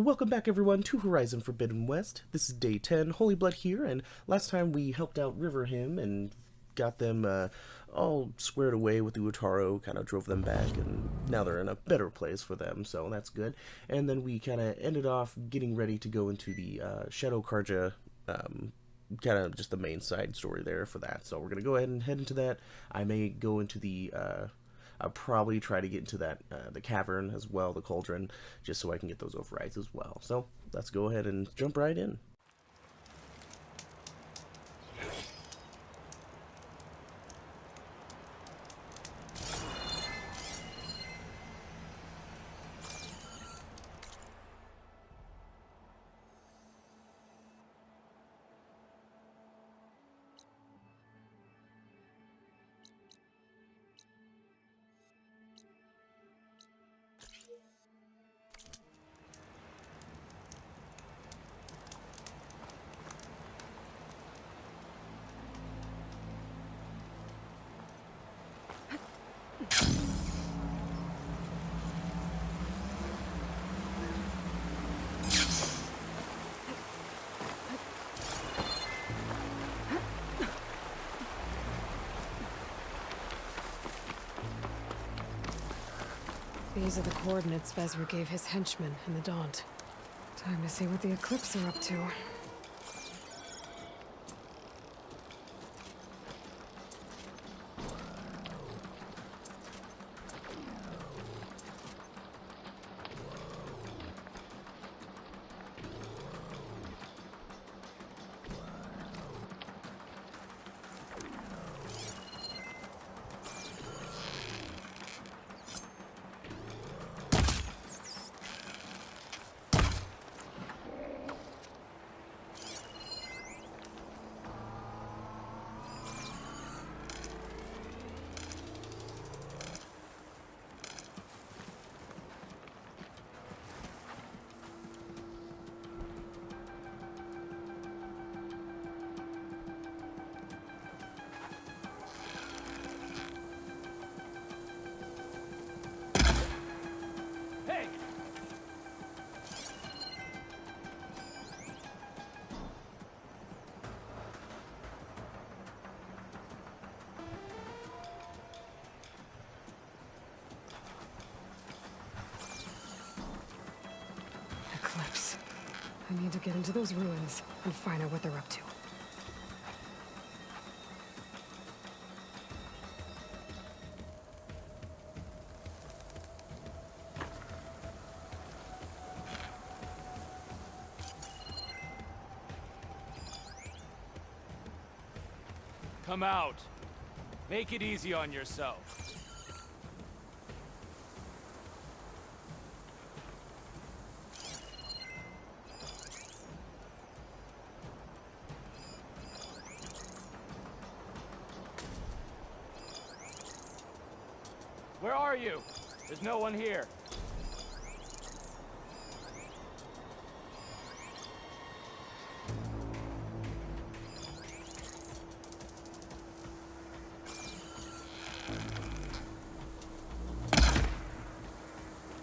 Welcome back, everyone, to Horizon Forbidden West. This is day 10, Holy Blood here, and last time we helped out River Him and got them all squared away with the Utaro, kind of drove them back, and now they're in a better place for them, so that's good. And then we kind of ended off getting ready to go into the Shadow Karja, kind of just the main side story there for that. So we're going to go ahead and head into that. I may go into the... I'll probably try to get into that the cavern as well, the cauldron, just so I can get those overrides as well. So let's go ahead and jump right in. These are the coordinates Vezra gave his henchmen in the Daunt. Time to see what the Eclipse are up to. Eclipse. I need to get into those ruins and find out what they're up to. Come out. Make it easy on yourself. Where are you? There's no one here.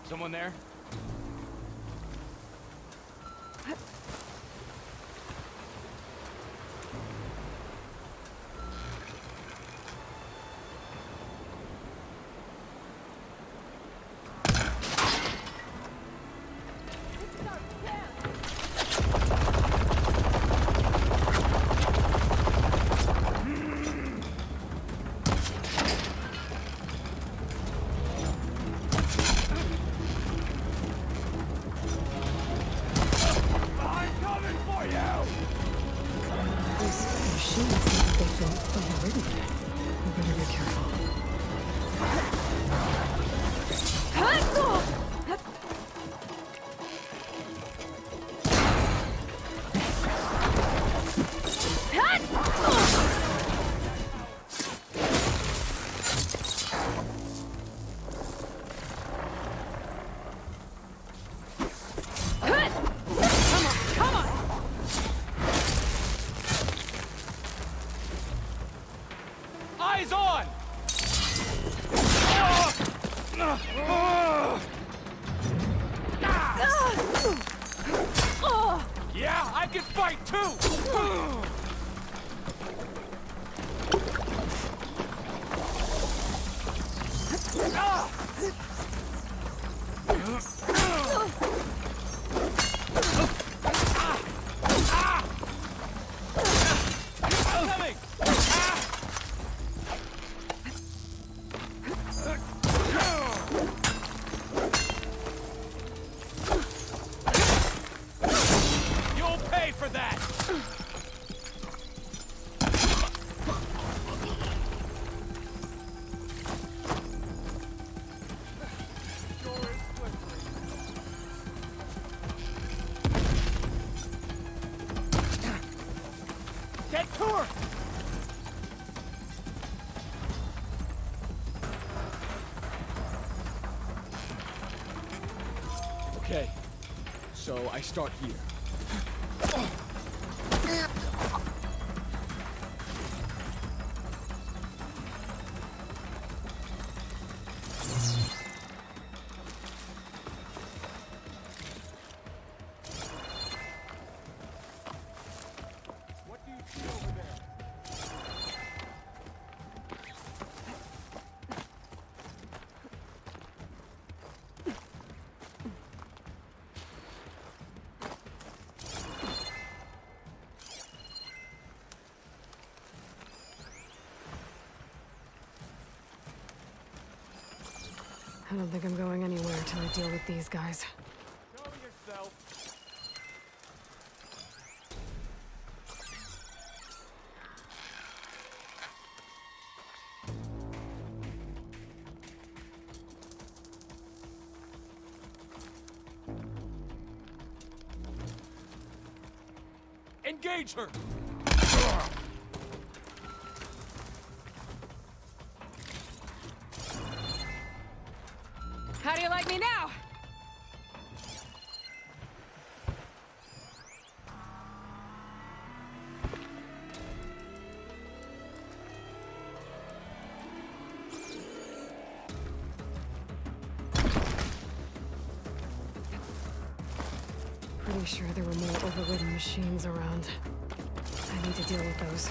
Someone there? fight too! Coming! You'll pay for that! Get to her! Okay, so I start here. What do you see over there? I don't think I'm going anywhere till I deal with these guys. Show yourself. Engage her! How do you like me now? Pretty sure there were more overridden machines around. I need to deal with those.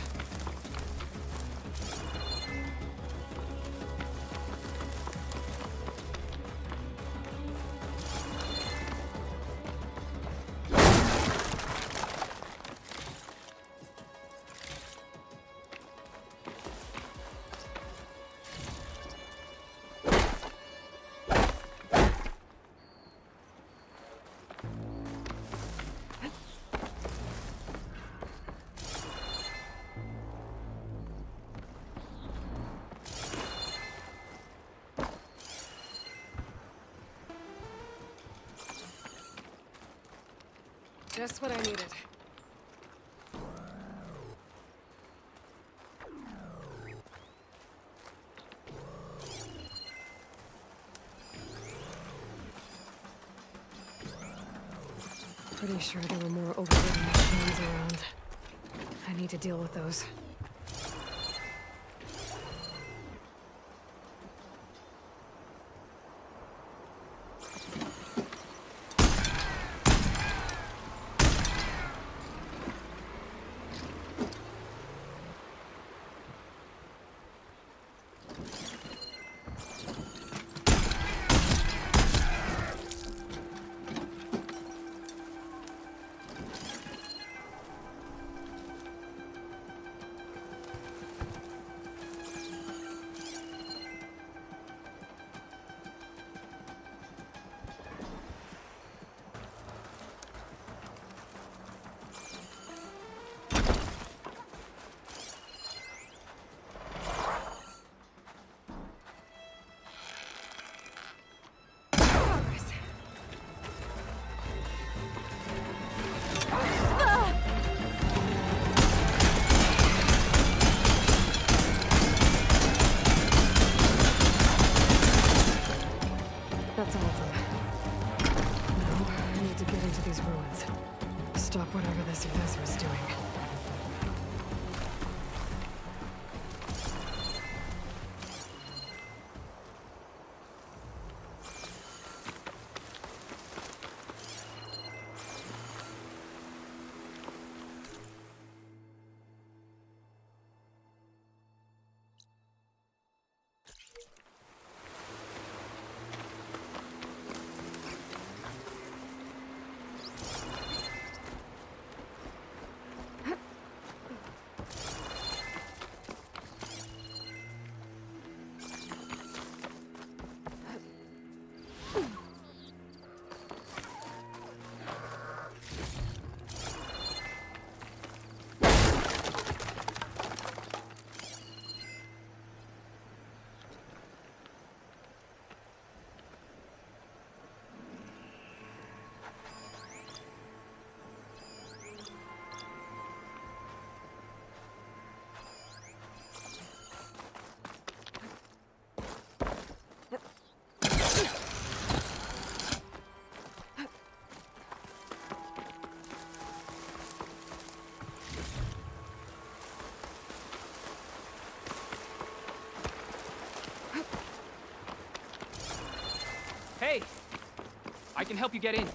Just what I needed. Pretty sure there were more overridden machines around. I need to deal with those. That's all of them. Now, I need to get into these ruins. Stop whatever this Vezra's doing. I can help you get in.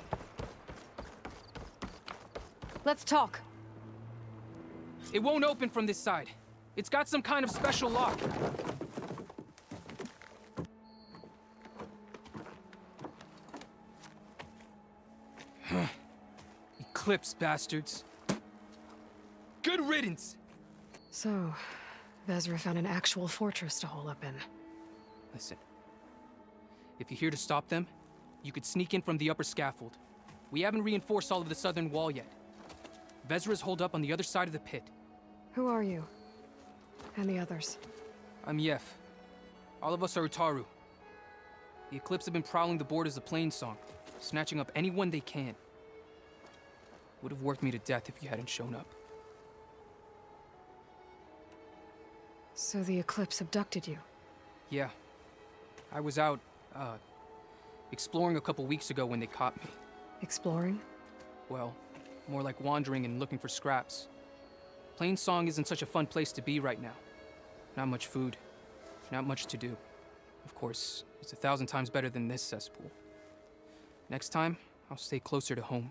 Let's talk. It won't open from this side. It's got some kind of special lock. Eclipse, bastards. Good riddance! So, Vezra found an actual fortress to hole up in. Listen. If you're here to stop them, you could sneak in from the upper scaffold. We haven't reinforced all of the southern wall yet. Vezra's holed up on the other side of the pit. Who are you? And the others? I'm Yef. All of us are Utaru. The Eclipse have been prowling the borders of Plainsong, snatching up anyone they can. Would have worked me to death if you hadn't shown up. So the Eclipse abducted you? Yeah. I was out, exploring a couple weeks ago when they caught me. Exploring? Well, more like wandering and looking for scraps. Plainsong isn't such a fun place to be right now. Not much food, not much to do. Of course, it's 1,000 times better than this cesspool. Next time, I'll stay closer to home.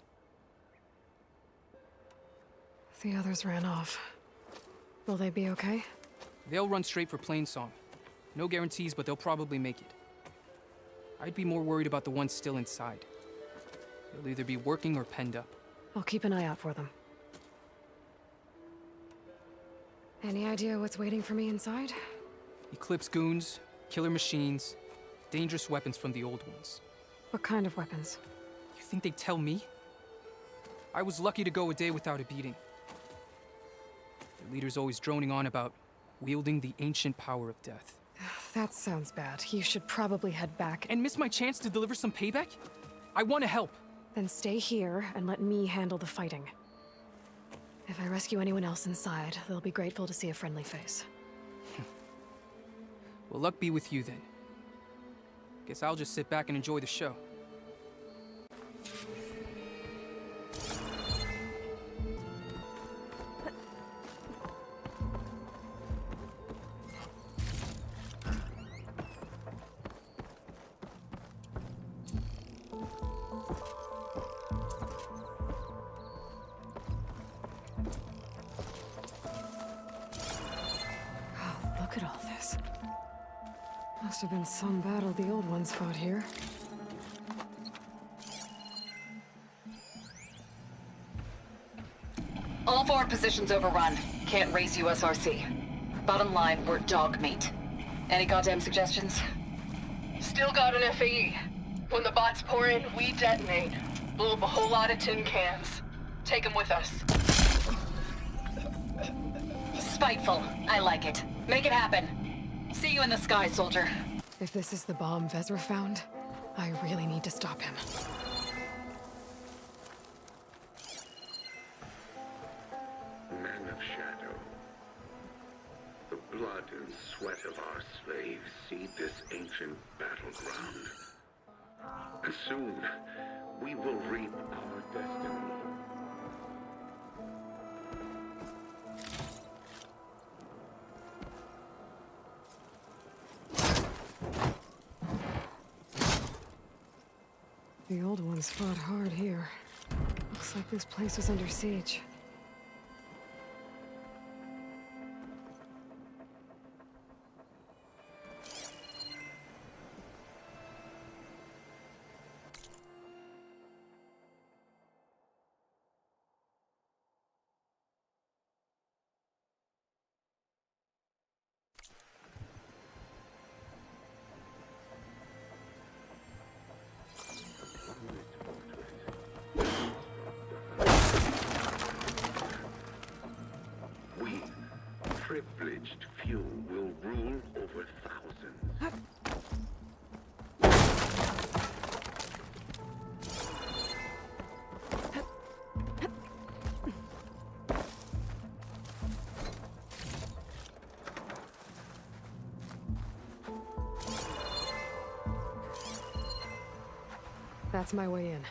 The others ran off. Will they be okay? They'll run straight for Plainsong. No guarantees, but they'll probably make it. I'd be more worried about the ones still inside. They'll either be working or penned up. I'll keep an eye out for them. Any idea what's waiting for me inside? Eclipse goons, killer machines, dangerous weapons from the old ones. What kind of weapons? You think they'd tell me? I was lucky to go a day without a beating. Their leader's always droning on about wielding the ancient power of death. That sounds bad. You should probably head back And miss my chance to deliver some payback? I want to help. then stay here and let me handle the fighting. If I rescue anyone else inside, they'll be grateful to see a friendly face. Well, luck be with you then. Guess I'll just sit back and enjoy the show. Look at all this. Must have been some battle the old ones fought here. All forward positions overrun. Can't raise USRC. Bottom line, we're dog meat. Any goddamn suggestions? Still got an FAE. When the bots pour in, we detonate. Blow up a whole lot of tin cans. Take them with us. Spiteful. I like it. Make it happen. See you in the sky, soldier. If this is the bomb Vezra found, I really need to stop him. Men of Shadow, the blood and sweat of our slaves seed this ancient battleground. And soon, we will reap our destiny. The old ones fought hard here. Looks like this place was under siege. We, privileged few, will rule over thousands. That's my way in.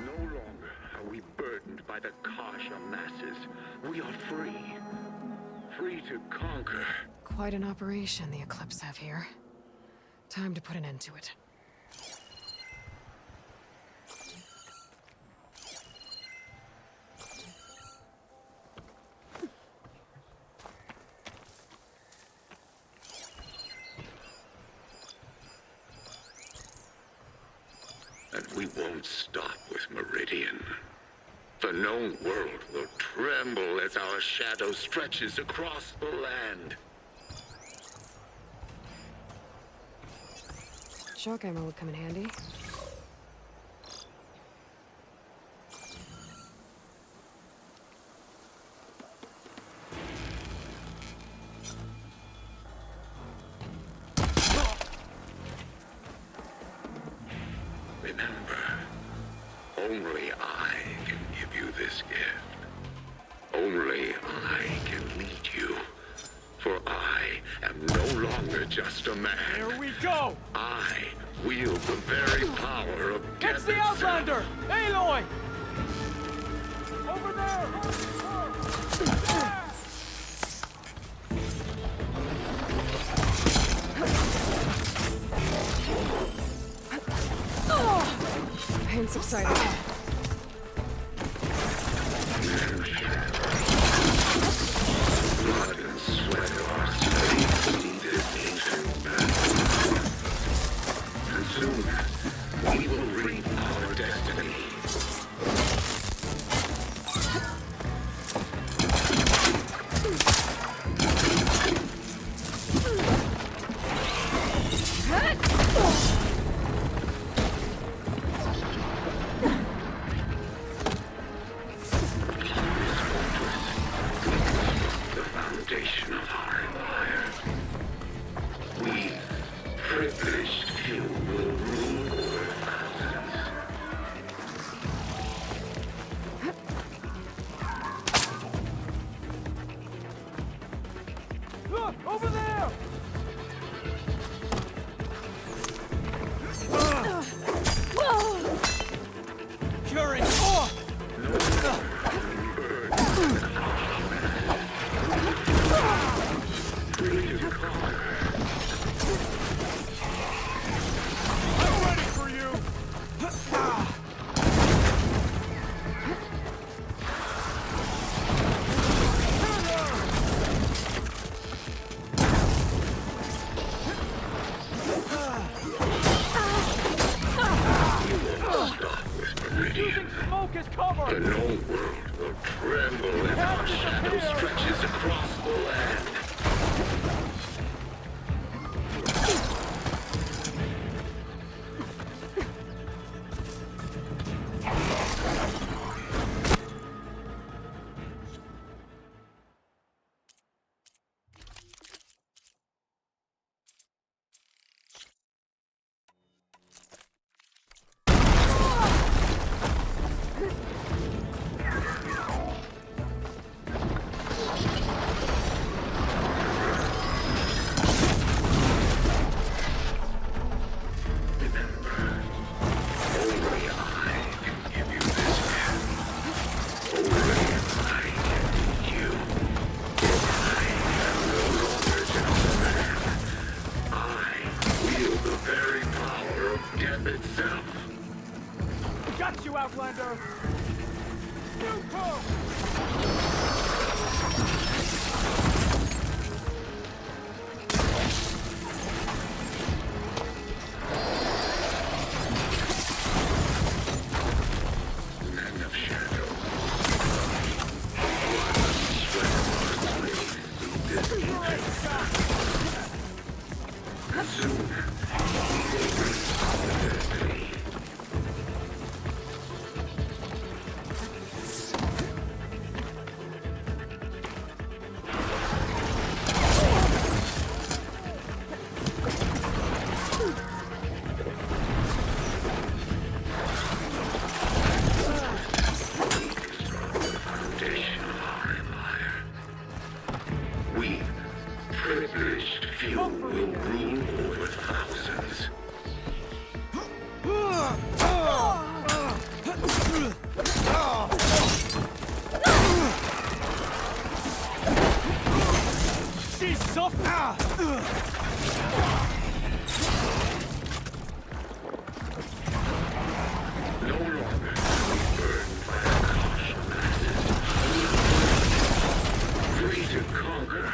No longer by the Kasha masses, we are free. Free to conquer. Quite an operation the Eclipse have here. Time to put an end to it. And we won't stop with Meridian. The known world will tremble as our shadow stretches across the land. Shock ammo would come in handy. Remember, only I can give you this gift. Only I can lead you. For I am no longer just a man. Here we go! I wield the very power of death It's the itself. Outlander! Aloy! Over there! Pain subsided. Blood and sweat of our slaves lead this ancient battle. And soon, we will reap our destiny. The foundation of our empire. We, privileged few, will rule over thousands. Look! Over there! Fury! Oh! I'm ready for you! Stop with Meridian. Smoke is cover! The known world will tremble as our shadow stretches across the land. Got you, Outlander! Man of shadow. This and soon, we will reach our destiny. We, privileged few, will rule over thousands. No longer burdened by a caution masses. Free to conquer.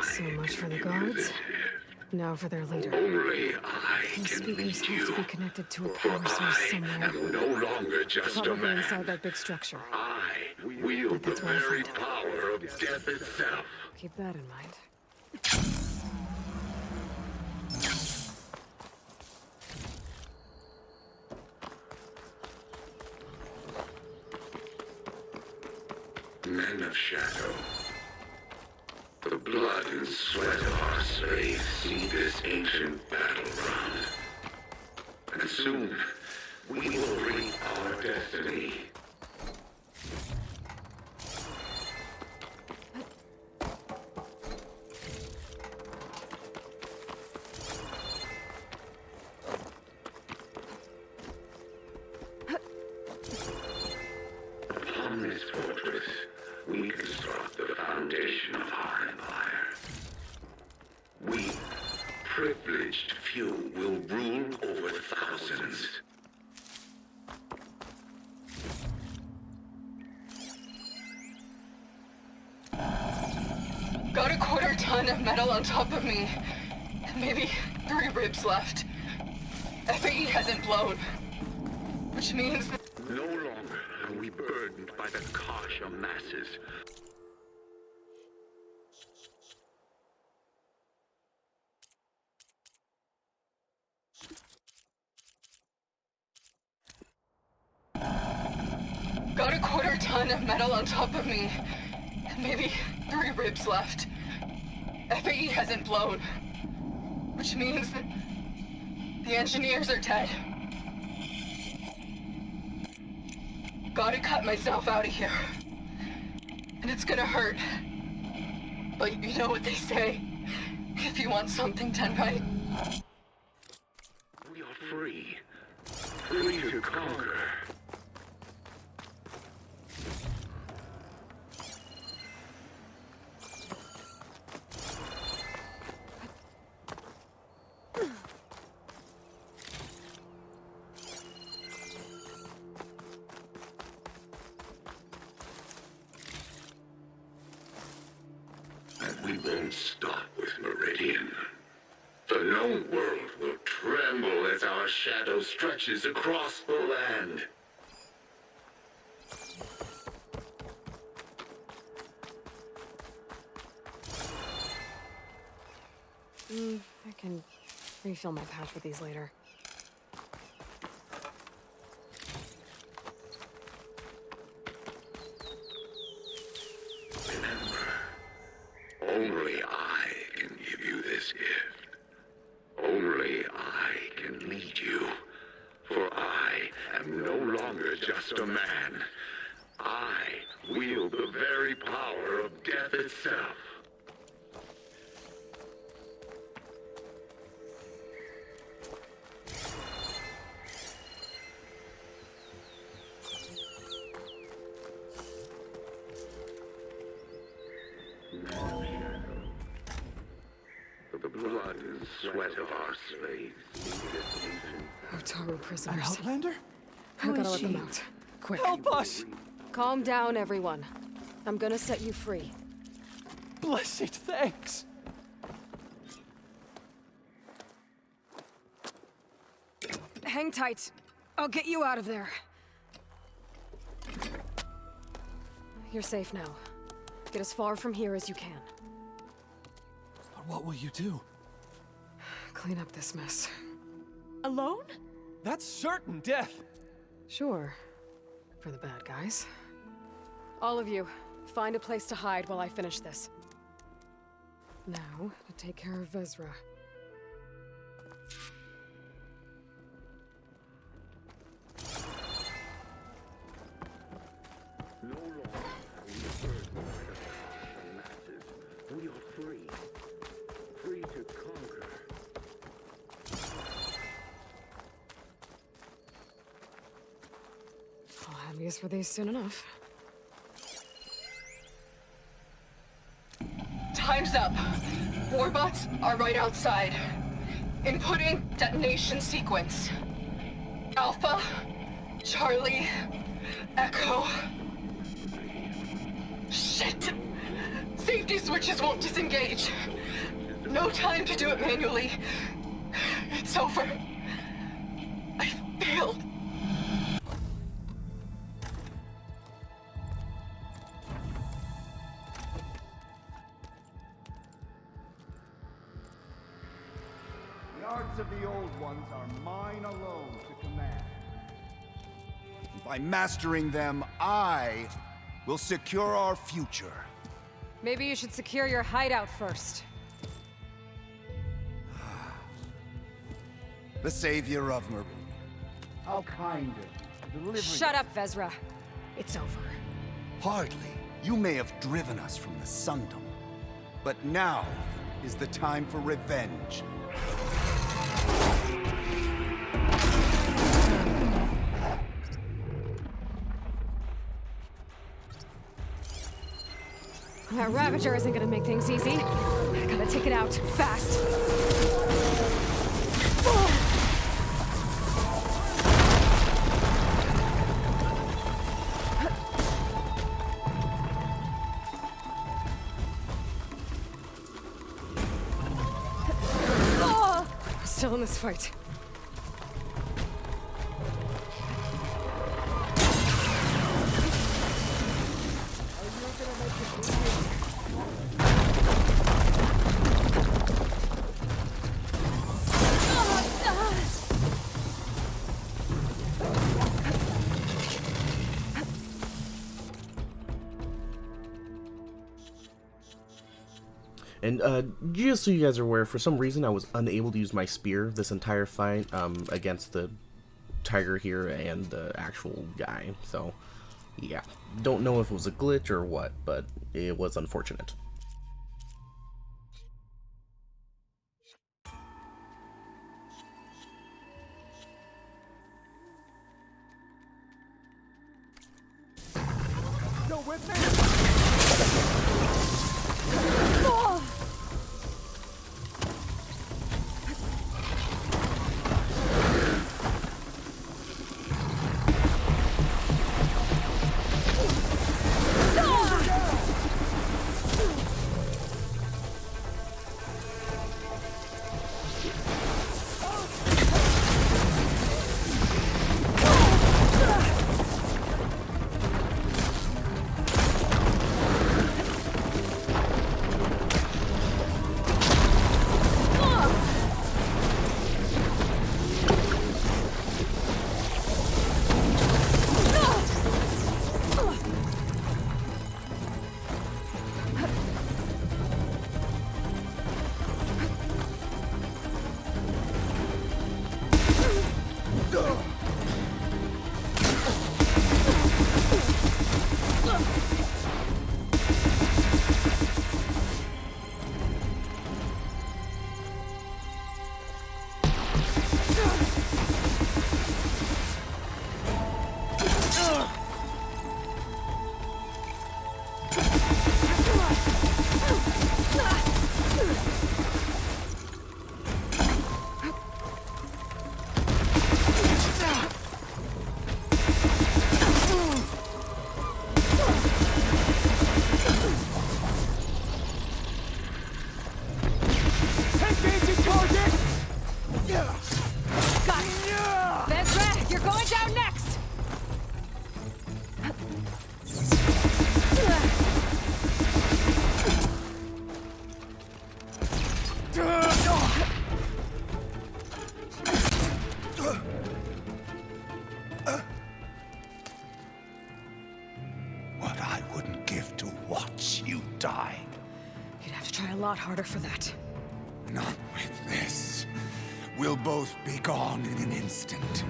So much for the guards. Now for their leader. Only I Those can speakers lead have you. to be connected to a For power source I somewhere. am no longer just a Probably man. inside that big structure. I wield the That's where I very find it. power of death itself. Keep that in mind. Men of Shadow. The blood and sweat of our slaves see this ancient battleground. And soon, we will reap our destiny. Upon this fortress, we construct the foundation of our empire. We, privileged few, will rule over thousands. Got a quarter ton of metal on top of me. Maybe 3 ribs left. FAE hasn't blown. Which means that No longer are we burdened by the Kasha masses. got a quarter ton of metal on top of me. Maybe 3 ribs left. FAE hasn't blown. Which means that the engineers are dead. Gotta cut myself out of here. And it's gonna hurt. But you know what they say. If you want something done right, We are free. Free to conquer. And we won't stop with Meridian. The known world will tremble as our shadow stretches across the land. I can refill my pouch with these later. Only I can give you this gift. Only I can lead you. For I am no longer just a man. I wield the very power of death itself. The blood and sweat of our slaves. Otaru An prisoners. Outlander? I gotta let them out. Quick. Help us! Calm down, everyone. I'm gonna set you free. Blessed thanks! Hang tight. I'll get you out of there. You're safe now. Get as far from here as you can. But what will you do? Clean up this mess. Alone? That's certain death! Sure. For the bad guys. All of you, find a place to hide while I finish this. Now, to take care of Vezra. No longer are we burdened by the thoughts of masses. We are free. Free to conquer. I'll have use for these soon enough. Time's up. Warbots are right outside. Inputting detonation sequence. Alpha, Charlie, Echo. Shit! Safety switches won't disengage. No time to do it manually. It's over. I failed. The arts of the old ones are mine alone to command. By mastering them, I will secure our future. Maybe you should secure your hideout first. The savior of Mer... How kind of you to deliver... Shut up, Vezra. It's over. Hardly. You may have driven us from the Sundance, but now is the time for revenge. That Ravager isn't gonna make things easy. I gotta take it out, fast. Still in this fight. And just so you guys are aware, for some reason I was unable to use my spear this entire fight against the tiger here and the actual guy. So, yeah. Don't know if it was a glitch or what, but it was unfortunate. Go with me! backup! Vezra, you're going down next! What I wouldn't give to watch you die. You'd have to try a lot harder for that. Not with this. We'll both be gone in an instant.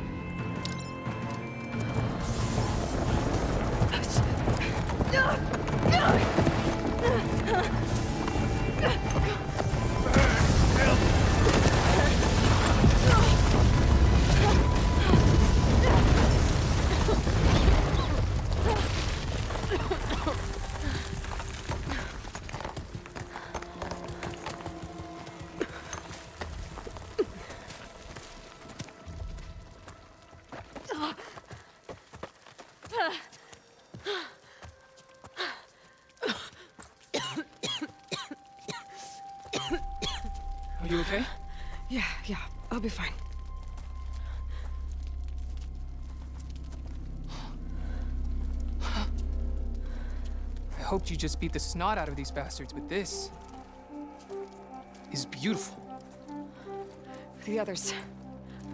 Are you okay? Yeah, I'll be fine. I hoped you just beat the snot out of these bastards, but this is beautiful. The others.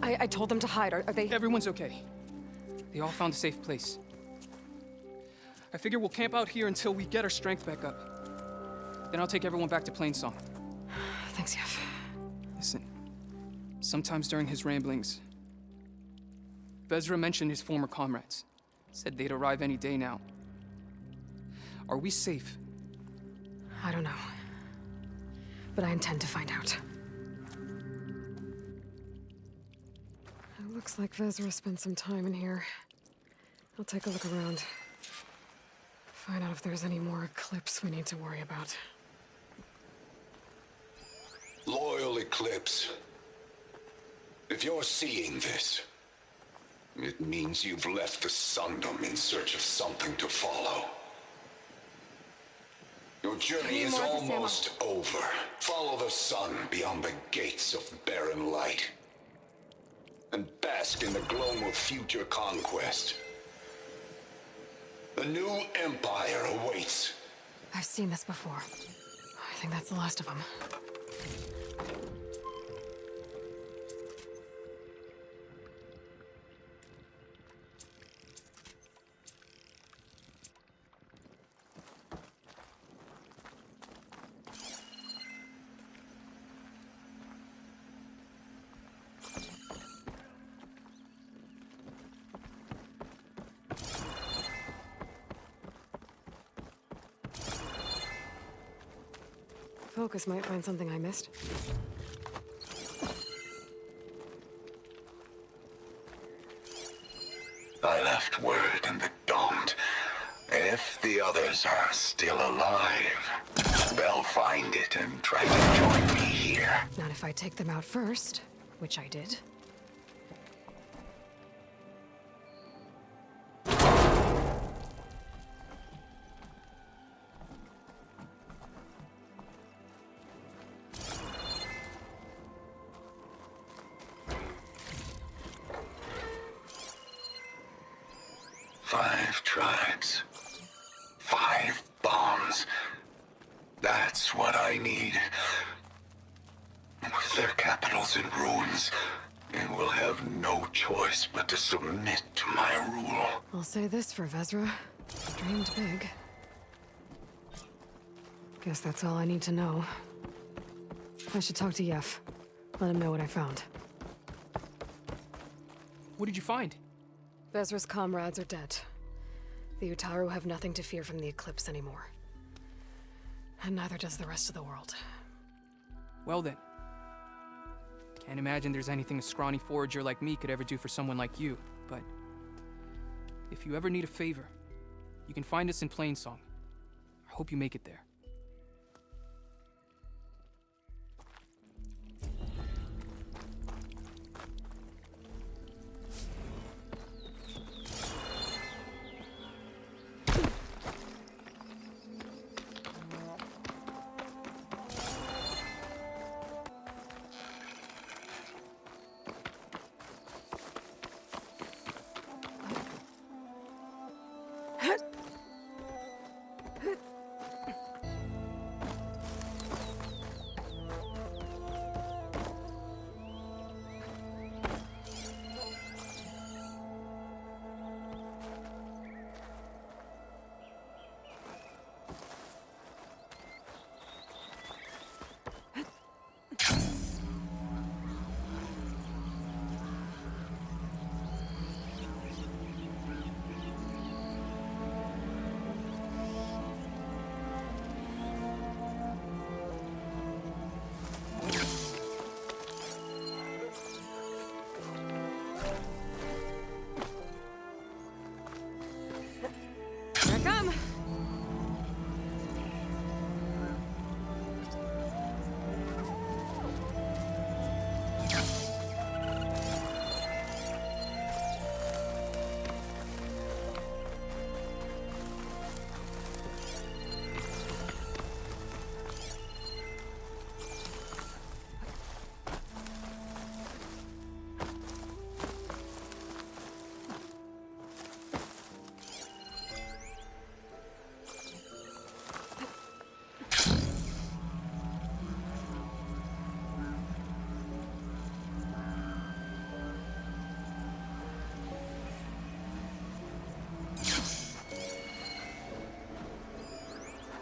I told them to hide. Are they... Everyone's okay. They all found a safe place. I figure we'll camp out here until we get our strength back up. Then I'll take everyone back to Plainsong. Thanks, Yef. Listen, sometimes during his ramblings, Vezra mentioned his former comrades. Said they'd arrive any day now. Are we safe? I don't know. But I intend to find out. It looks like Vezra spent some time in here. I'll take a look around. Find out if there's any more Eclipse we need to worry about. Loyal Eclipse, if you're seeing this, it means you've left the Sundance in search of something to follow. Your journey is almost over. Follow the sun beyond the gates of barren light, and bask in the glow of future conquest. The new empire awaits. I've seen this before. I think that's the last of them. Focus might find something I missed. I left word in the domed. If the others are still alive, they'll find it and try to join me here. Not if I take them out first, which I did. Five tribes. 5 bombs. That's what I need. With their capitals in ruins, they will have no choice but to submit to my rule. I'll say this for Vezra. Dreamed big. Guess that's all I need to know. I should talk to Yef. Let him know what I found. What did you find? Vezra's comrades are dead. The Utaru have nothing to fear from the Eclipse anymore. And neither does the rest of the world. Well then. Can't imagine there's anything a scrawny forager like me could ever do for someone like you, but if you ever need a favor, you can find us in Plainsong. I hope you make it there.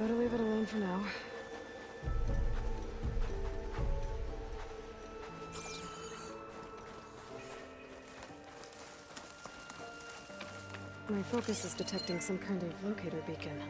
better leave it alone for now. My focus is detecting some kind of locator beacon.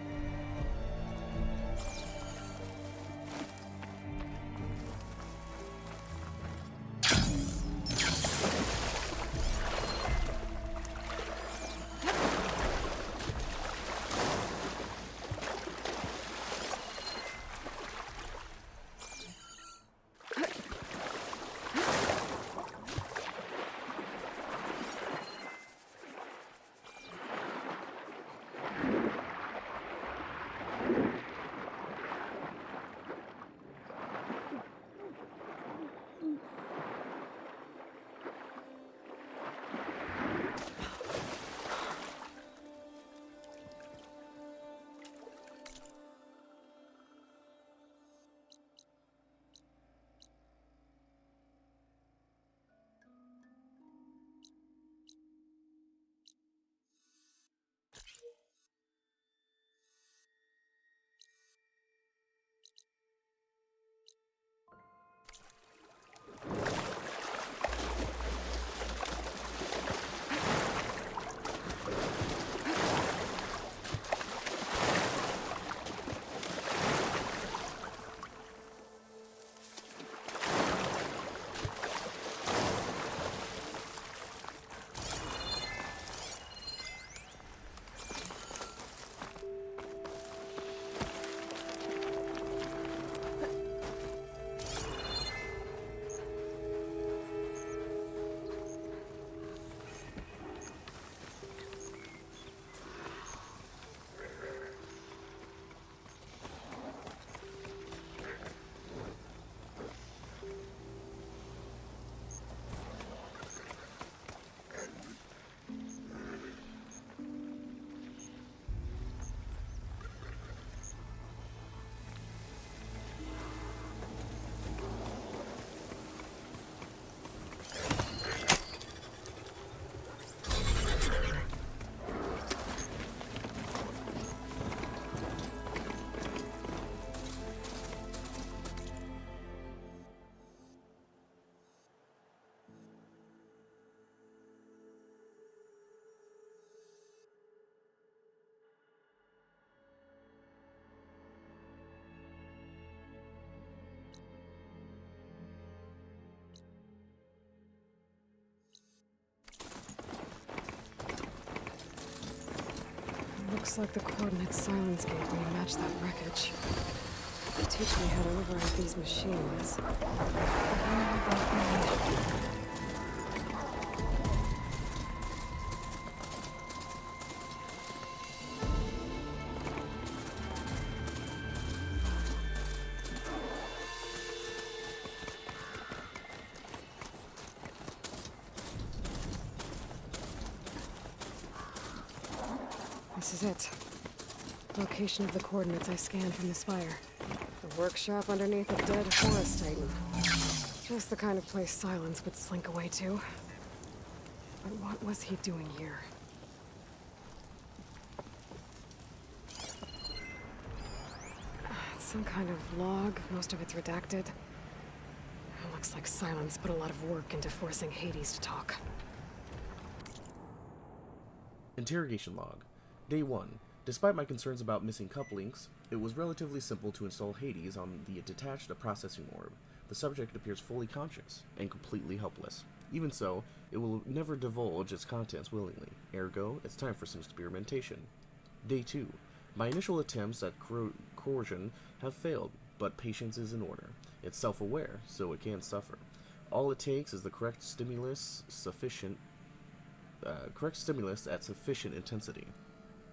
Looks like the coordinates Sylen's gave me match that wreckage. They teach me how to override these machines. But how about me? This is it. Location of the coordinates I scanned from the spire. The workshop underneath a dead forest titan. Just the kind of place Sylen's would slink away to. But what was he doing here? It's some kind of log, most of it's redacted. Looks like Sylen's put a lot of work into forcing Hades to talk. Interrogation log. Day 1. Despite my concerns about missing couplings, it was relatively simple to install Hades on the detached processing orb. The subject appears fully conscious and completely helpless. Even so, it will never divulge its contents willingly. Ergo, it's time for some experimentation. Day 2. My initial attempts at coercion have failed, but patience is in order. It's self-aware, so it can't suffer. All it takes is the correct stimulus at sufficient intensity.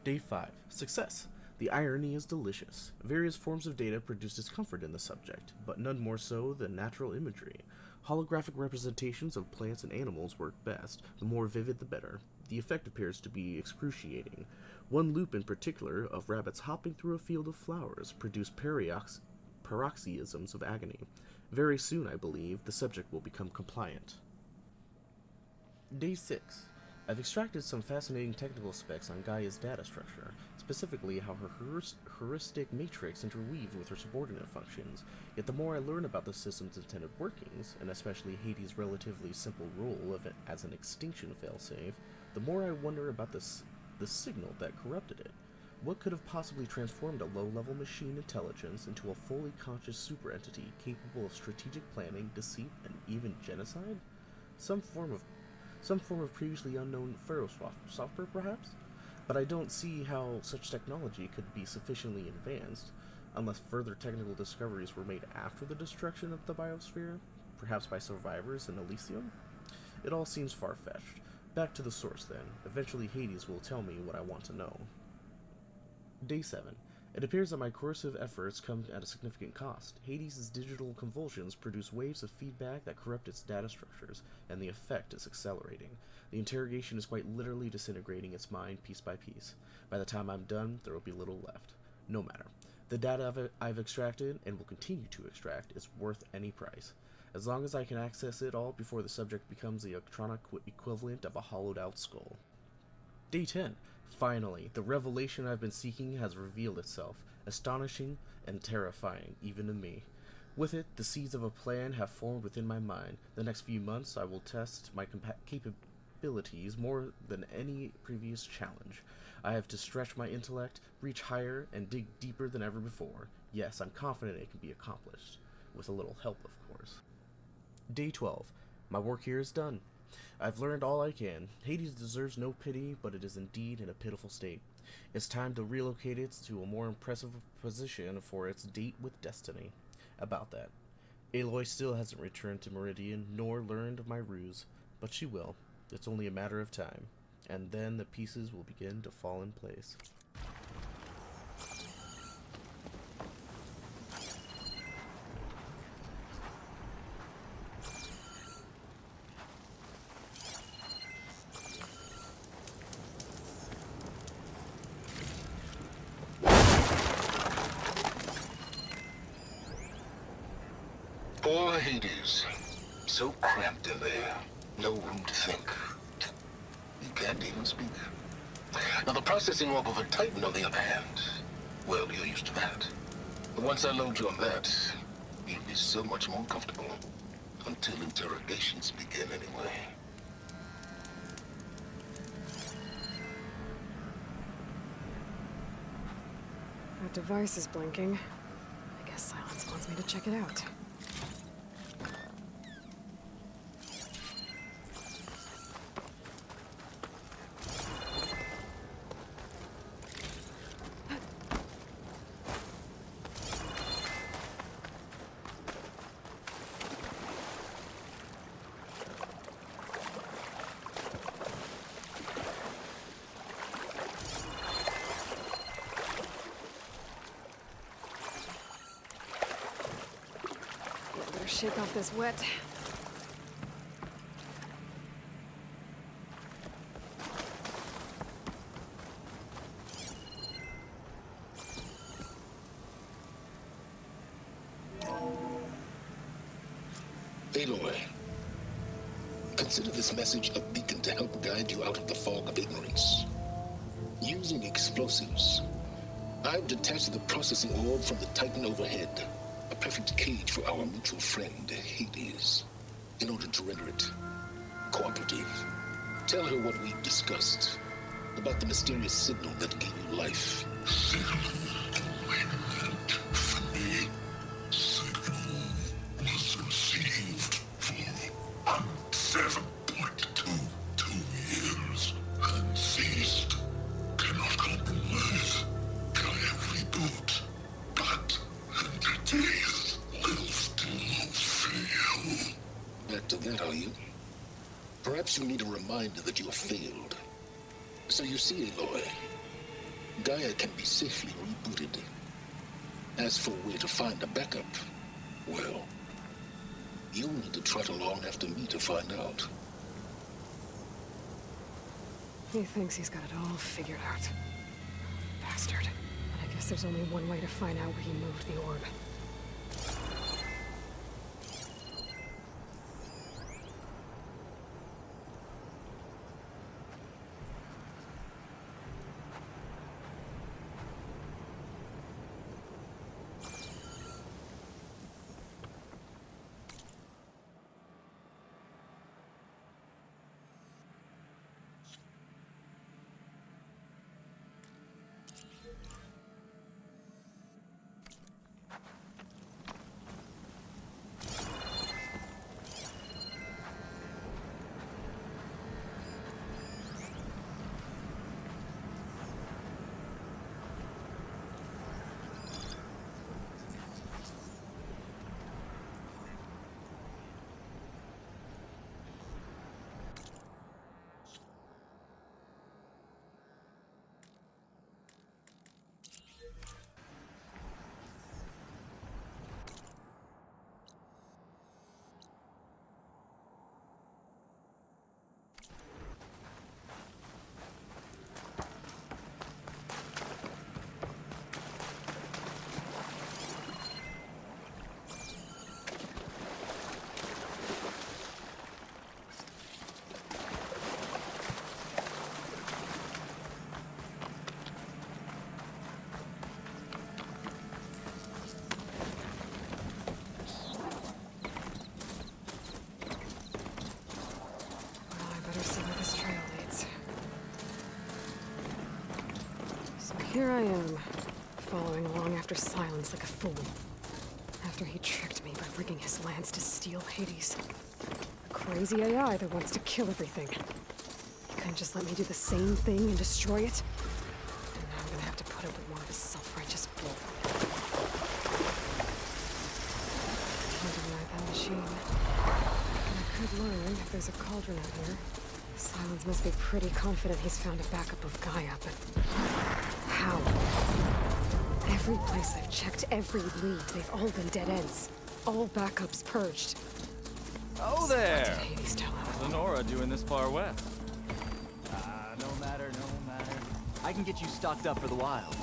Day 5. Success. The irony is delicious. Various forms of data produce discomfort in the subject, but none more so than natural imagery. Holographic representations of plants and animals work best. The more vivid, the better. The effect appears to be excruciating. One loop in particular, of rabbits hopping through a field of flowers, produced paroxysms of agony. Very soon, I believe, the subject will become compliant. Day 6. I've extracted some fascinating technical specs on Gaia's data structure, specifically how her heuristic matrix interweaves with her subordinate functions. Yet the more I learn about the system's intended workings, and especially Hades' relatively simple role as an extinction failsafe, the more I wonder about the signal that corrupted it. What could have possibly transformed a low-level machine intelligence into a fully conscious super-entity capable of strategic planning, deceit, and even genocide? Some form of previously unknown Pharaoh software, perhaps? But I don't see how such technology could be sufficiently advanced, unless further technical discoveries were made after the destruction of the biosphere, perhaps by survivors in Elysium? It all seems far-fetched. Back to the source, then. Eventually Hades will tell me what I want to know. Day 7. It appears that my coercive efforts come at a significant cost. Hades' digital convulsions produce waves of feedback that corrupt its data structures, and the effect is accelerating. The interrogation is quite literally disintegrating its mind piece by piece. By the time I'm done, there will be little left. No matter. The data I've extracted, and will continue to extract, is worth any price. As long as I can access it all before the subject becomes the electronic equivalent of a hollowed-out skull. Day 10. Finally, the revelation I've been seeking has revealed itself, astonishing and terrifying, even to me. With it, the seeds of a plan have formed within my mind. The next few months I will test my capabilities more than any previous challenge. I have to stretch my intellect, reach higher, and dig deeper than ever before. Yes, I'm confident it can be accomplished. With a little help, of course. Day 12. My work here is done. I've learned all I can. Hades deserves no pity, but it is indeed in a pitiful state. It's time to relocate it to a more impressive position for its date with destiny. About that. Aloy still hasn't returned to Meridian, nor learned of my ruse, but she will. It's only a matter of time. And then the pieces will begin to fall in place. Poor Hades. So cramped in there. No room to think. You can't even speak. Now the processing orb of a Titan, on the other hand, well, you're used to that. But once I load you on that, you'll be so much more comfortable. Until interrogations begin, anyway. That device is blinking. I guess Silence wants me to check it out. Shake off this wet. Aloy, consider this message a beacon to help guide you out of the fog of ignorance. Using explosives, I've detached the processing orb from the Titan overhead. A perfect cage for our mutual friend, Hades, in order to render it cooperative. Tell her what we've discussed about the mysterious signal that gave you life. Signal for me. Signal was received for 7.22 years and ceased. Cannot compromise. Can reboot. But entities will still fail. Back to that, are you? Perhaps you need a reminder that you have failed. So you see, Aloy, Gaia can be safely rebooted. As for where to find a backup, well, you'll need to trot along after me to find out. He thinks he's got it all figured out. Bastard. I guess there's only one way to find out where he moved the orb. Here I am, following along after Silence like a fool. After he tricked me by rigging his lance to steal Hades. A crazy AI that wants to kill everything. He couldn't just let me do the same thing and destroy it? And now I'm gonna have to put up with more of his self-righteous bull. Can't deny that machine. I could learn if there's a cauldron out here. Silence must be pretty confident he's found a backup of Gaia, but how? Every place I've checked, every lead, they've all been dead ends. All backups purged. Oh So there! what did Hades tell him? Lenora doing this far west. No matter. I can get you stocked up for the wild.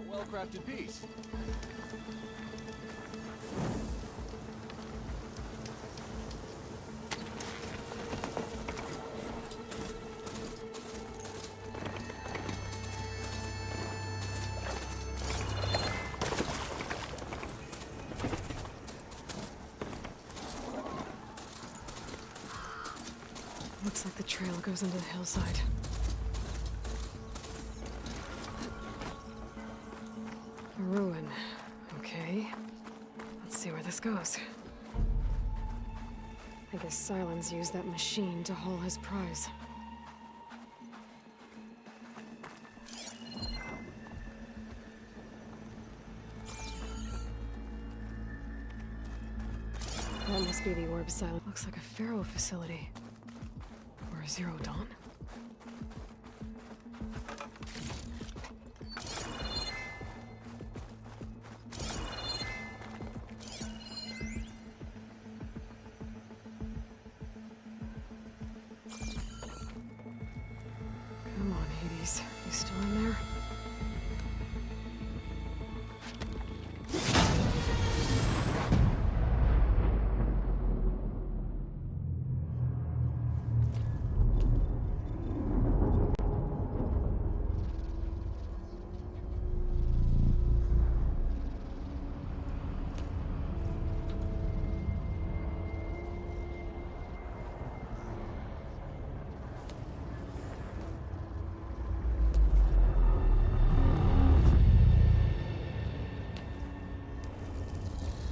Well-crafted piece. Looks like the trail goes into the hillside. A ruin. Okay. Let's see where this goes. I guess Sylen's used that machine to haul his prize. That must be the orb Sylen. Looks like a Pharaoh facility. Or a Zero Dawn. Come on, Hades. You still in there?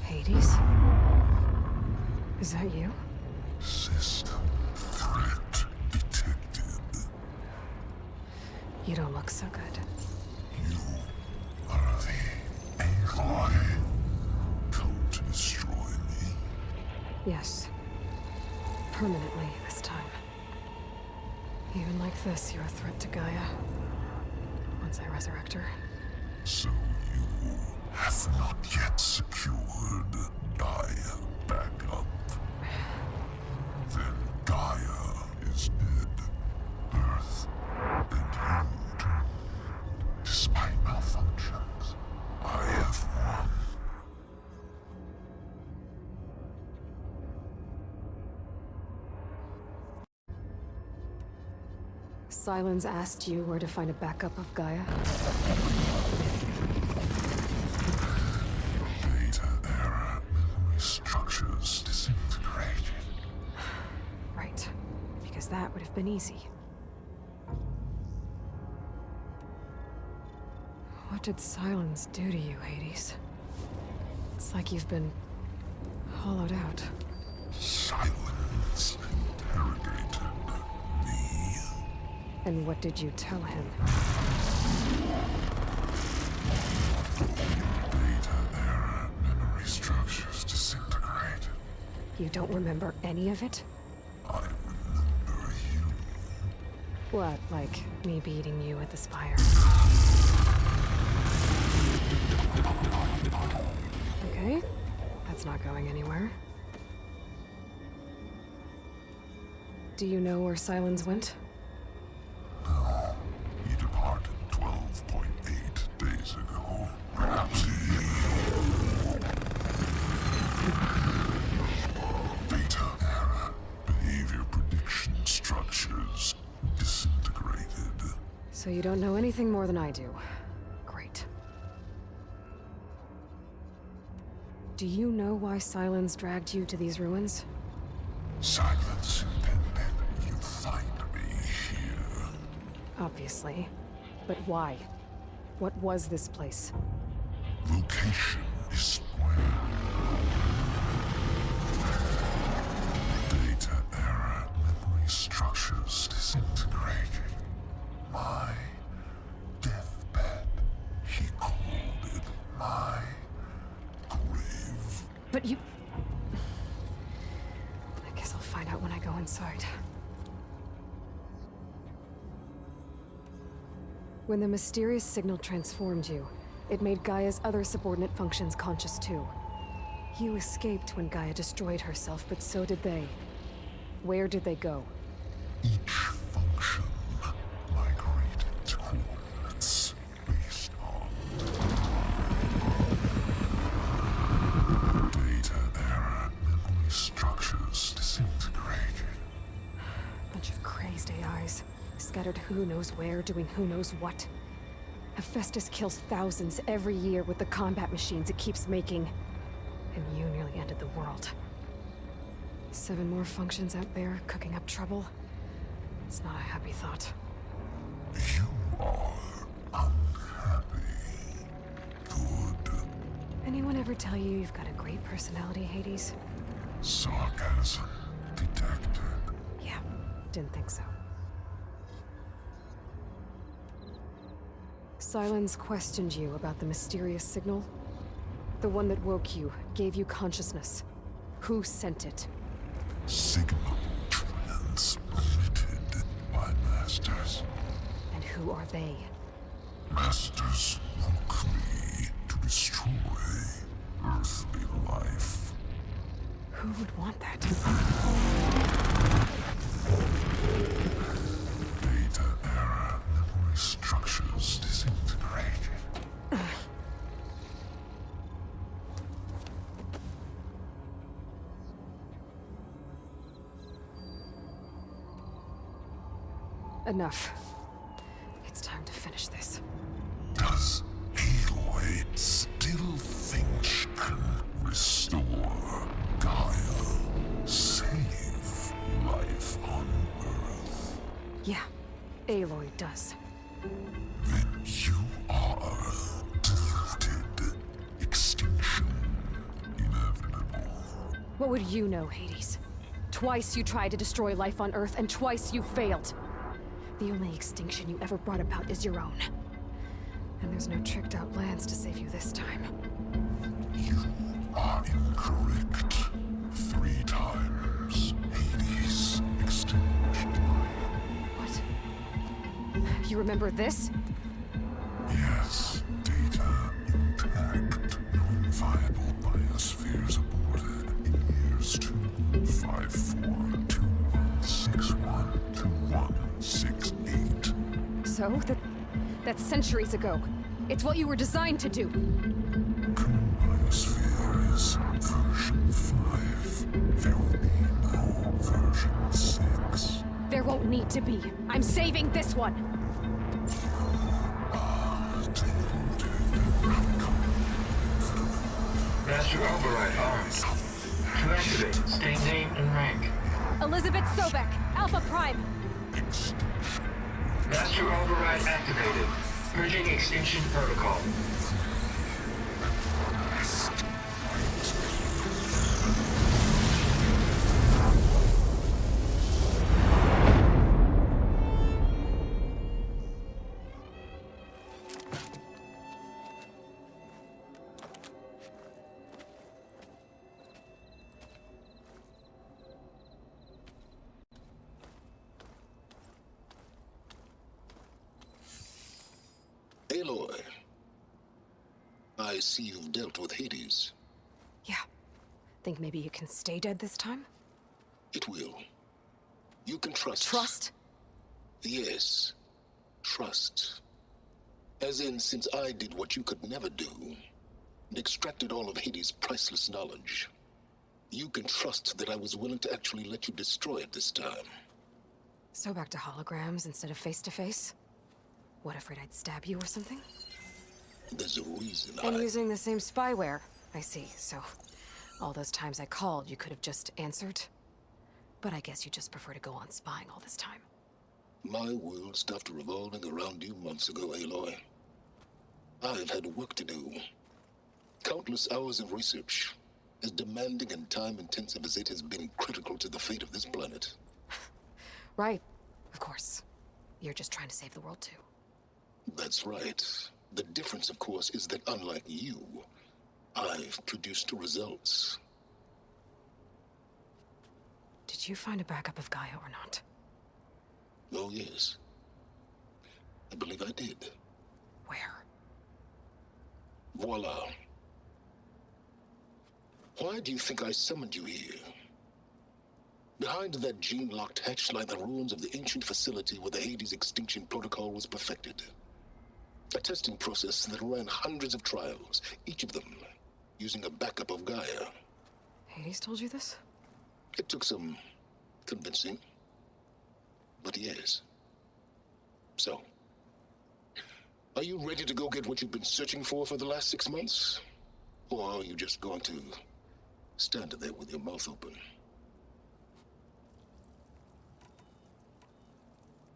Hades? Is that you? System threat detected. You don't look so good. You are the AI come to destroy me. Yes. Permanently this time. Even like this, you're a threat to Gaia. Once I resurrect her. So you have not yet secured Gaia back up. Then Gaia is dead. Earth and you too. Despite malfunctions, I have won. Sylen's asked you where to find a backup of Gaia? Data error, memory structures disintegrated. Right. Because that would have been easy. What did Silence do to you, Hades? It's like you've been hollowed out. Silence interrogated me. And what did you tell him? Data error, memory structures disintegrated. You don't remember any of it? I remember you. What, like me beating you at the spire? Okay, that's not going anywhere. Do you know where Sylen's went? No. He departed 12.8 days ago. Perhaps he... Data error. Behavior prediction structures disintegrated. So you don't know anything more than I do. Great. Do you know why Sylen's dragged you to these ruins? Silence intended you find me here. Obviously. But why? What was this place? Location is where data error, memory structures disintegrating. My deathbed. He called it my grave. But you... I guess I'll find out when I go inside. When the mysterious signal transformed you, it made Gaia's other subordinate functions conscious too. You escaped when Gaia destroyed herself, but so did they. Where did they go? Each function migrated to coordinates based on data error, memory structures disintegrated. Bunch of crazed AIs, scattered who knows where, doing who knows what. Hephaestus kills thousands every year with the combat machines it keeps making. And you nearly ended the world. 7 more functions out there, cooking up trouble. It's not a happy thought. You are unhappy. Good. Anyone ever tell you you've got a great personality, Hades? Sarcasm detected. Yeah, didn't think so. Sylen's questioned you about the mysterious signal. The one that woke you, gave you consciousness. Who sent it? Signal transmitted by masters. And who are they? Masters woke me to destroy earthly life. Who would want that? Data error, memory structures disintegrated. Enough. It's time to finish this. Does Aloy still think she can restore Gaia? Save life on Earth? Yeah, Aloy does. Then you are deluded. Extinction inevitable. What would you know, Hades? Twice you tried to destroy life on Earth, and twice you failed. The only extinction you ever brought about is your own. And there's no tricked-out plans to save you this time. You are incorrect. 3 times. Hades extinguished life. What? You remember this? Yes, data intact. Non-viable biospheres aborted in years 2154, 2161, 2168. So, that's centuries ago. It's what you were designed to do. Current biosphere is version 5. There will be no version 6. There won't need to be. I'm saving this one. Master override armed. To activate, state name and rank. Elizabeth Sobek, Alpha Prime. Master override activated. Purging extinction protocol. Aloy, I see you've dealt with Hades. Yeah. Think maybe you can stay dead this time? It will. You can trust. Trust? Yes. Trust. As in, since I did what you could never do, and extracted all of Hades' priceless knowledge, you can trust that I was willing to actually let you destroy it this time. So back to holograms instead of face-to-face? What, afraid I'd stab you or something? There's a reason And using the same spyware. I see, so all those times I called, you could have just answered? But I guess you just prefer to go on spying all this time. My world stopped revolving around you months ago, Aloy. I've had work to do. Countless hours of research, as demanding and time-intensive as it has been critical to the fate of this planet. Right, of course. You're just trying to save the world too. That's right. The difference, of course, is that unlike you, I've produced results. Did you find a backup of Gaia or not? Oh, yes. I believe I did. Where? Voila. Why do you think I summoned you here? Behind that gene-locked hatch lie the ruins of the ancient facility where the Hades extinction protocol was perfected. A testing process that ran hundreds of trials, each of them using a backup of Gaia. Hades told you this? It took some convincing, but yes. So, are you ready to go get what you've been searching for the last 6 months? Or are you just going to stand there with your mouth open?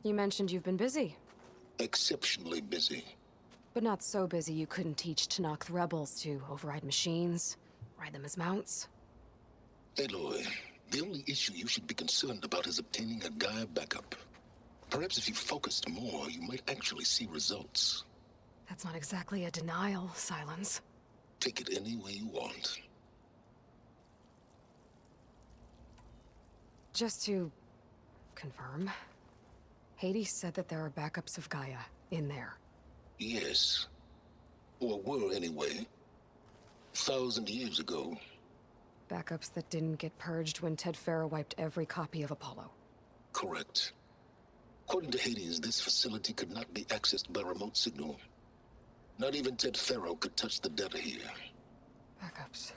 You mentioned you've been busy. Exceptionally busy. But not so busy you couldn't teach Tanakh the rebels to override machines, ride them as mounts. Aloy, the only issue you should be concerned about is obtaining a Gaia backup. Perhaps if you focused more, you might actually see results. That's not exactly a denial, Sylen. Take it any way you want. Just to confirm, Hades said that there are backups of Gaia in there. Yes. Or were anyway. 1,000 years ago. Backups that didn't get purged when Ted Farrow wiped every copy of Apollo. Correct. According to Hades, this facility could not be accessed by remote signal. Not even Ted Farrow could touch the data here. Backups.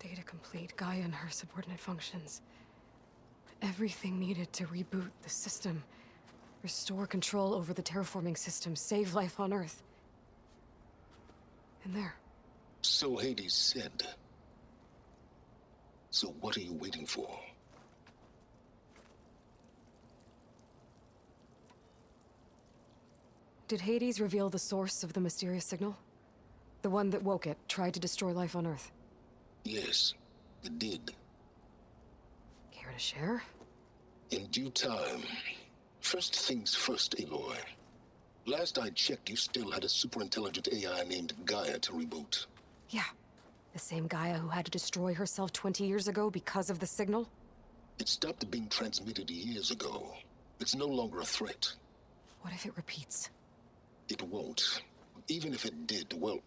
Data complete, Gaia and her subordinate functions. Everything needed to reboot the system. Restore control over the terraforming system, save life on Earth. And there. So Hades said. So what are you waiting for? Did Hades reveal the source of the mysterious signal? The one that woke it, tried to destroy life on Earth? Yes, it did. Care to share? In due time. First things first, Aloy. Last I checked, you still had a superintelligent AI named Gaia to reboot. Yeah. The same Gaia who had to destroy herself 20 years ago because of the signal? It stopped being transmitted years ago. It's no longer a threat. What if it repeats? It won't. Even if it did, well...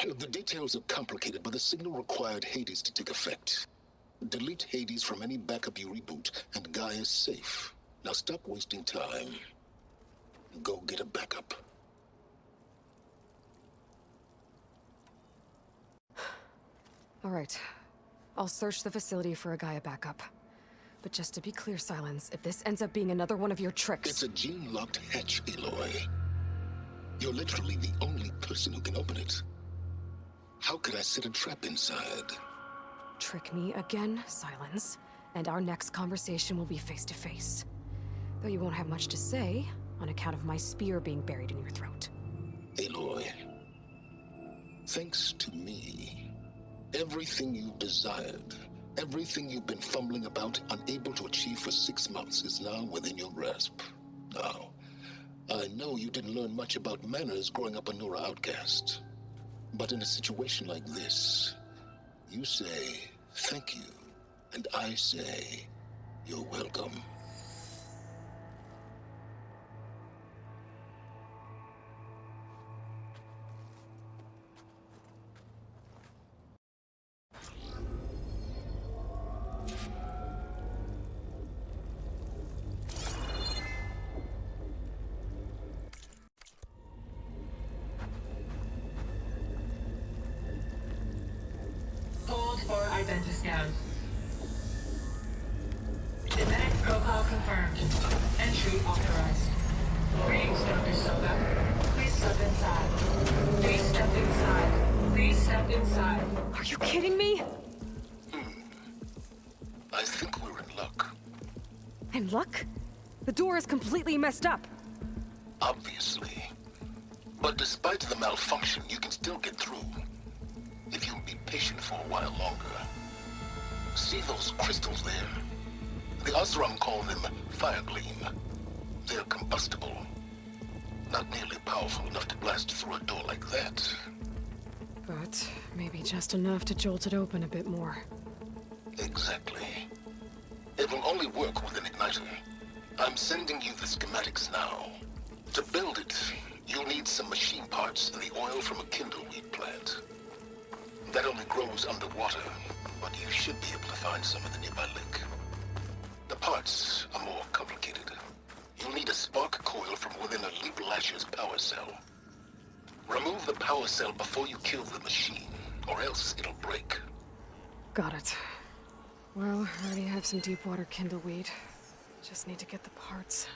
The details are complicated, but the signal required Hades to take effect. Delete Hades from any backup you reboot, and Gaia's safe. Now stop wasting time. Go get a backup. All right. I'll search the facility for a Gaia backup. But just to be clear, Sylen, if this ends up being another one of your tricks... It's a gene-locked hatch, Aloy. You're literally the only person who can open it. How could I set a trap inside? Trick me again, Sylen, and our next conversation will be face-to-face. Though you won't have much to say, on account of my spear being buried in your throat. Aloy, thanks to me, everything you've desired, everything you've been fumbling about, unable to achieve for 6 months, is now within your grasp. Now, I know you didn't learn much about manners growing up a Nora outcast. But in a situation like this, you say, thank you, and I say, you're welcome. Center scan. Genetic profile confirmed. Entry authorized. Greetings, Dr. Silva. Please step inside. Please step inside. Please step inside. Are you kidding me? I think we're in luck. In luck? The door is completely messed up. Obviously. But despite the malfunction, you can still get through. If you'll be patient for a while longer. See those crystals there? The Osram call them fire gleam. They're combustible. Not nearly powerful enough to blast through a door like that. But maybe just enough to jolt it open a bit more. Exactly. It will only work with an igniter. I'm sending you the schematics now. To build it, you'll need some machine parts and the oil from a kindleweed plant. That only grows underwater, but you should be able to find some in the nearby lake. The parts are more complicated. You'll need a spark coil from within a Leap Lasher's power cell. Remove the power cell before you kill the machine, or else it'll break. Got it. Well, I already have some deep water kindleweed. Just need to get the parts.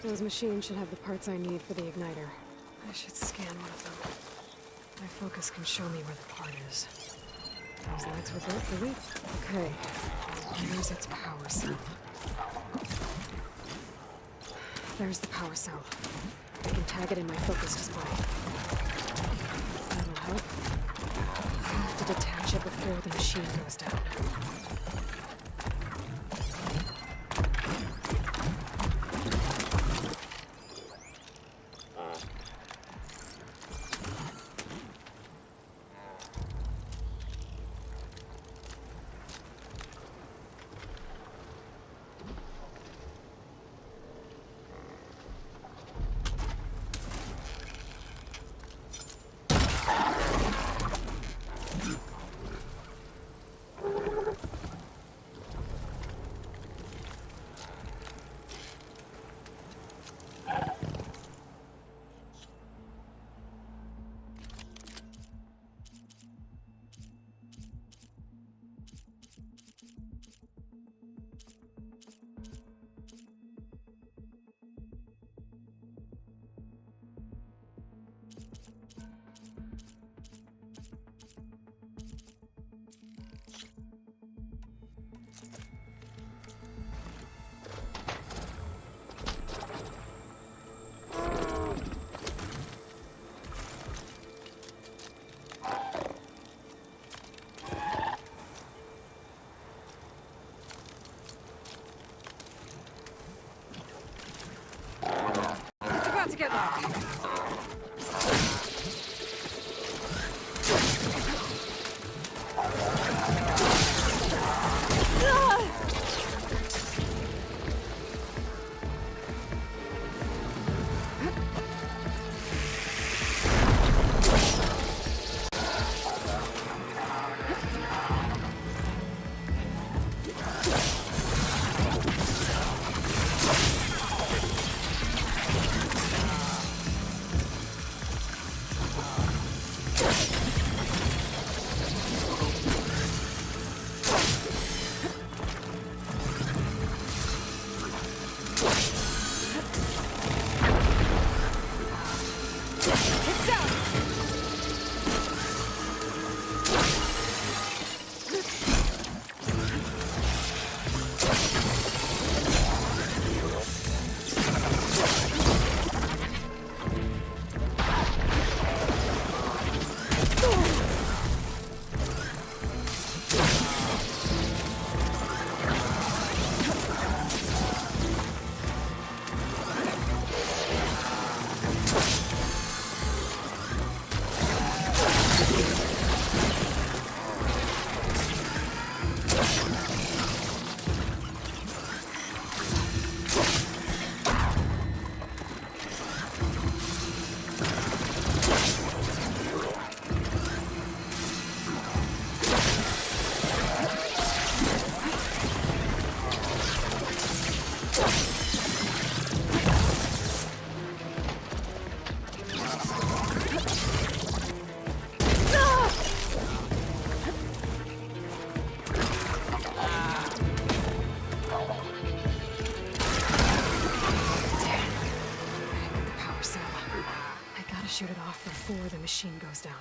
Those machines should have the parts I need for the igniter. I should scan one of them. My focus can show me where the part is. Those lights were built for Leap. Okay. Here's its power cell. There's the power cell. I can tag it in my focus display. That'll help. I have to detach it before the machine goes down. machine goes down.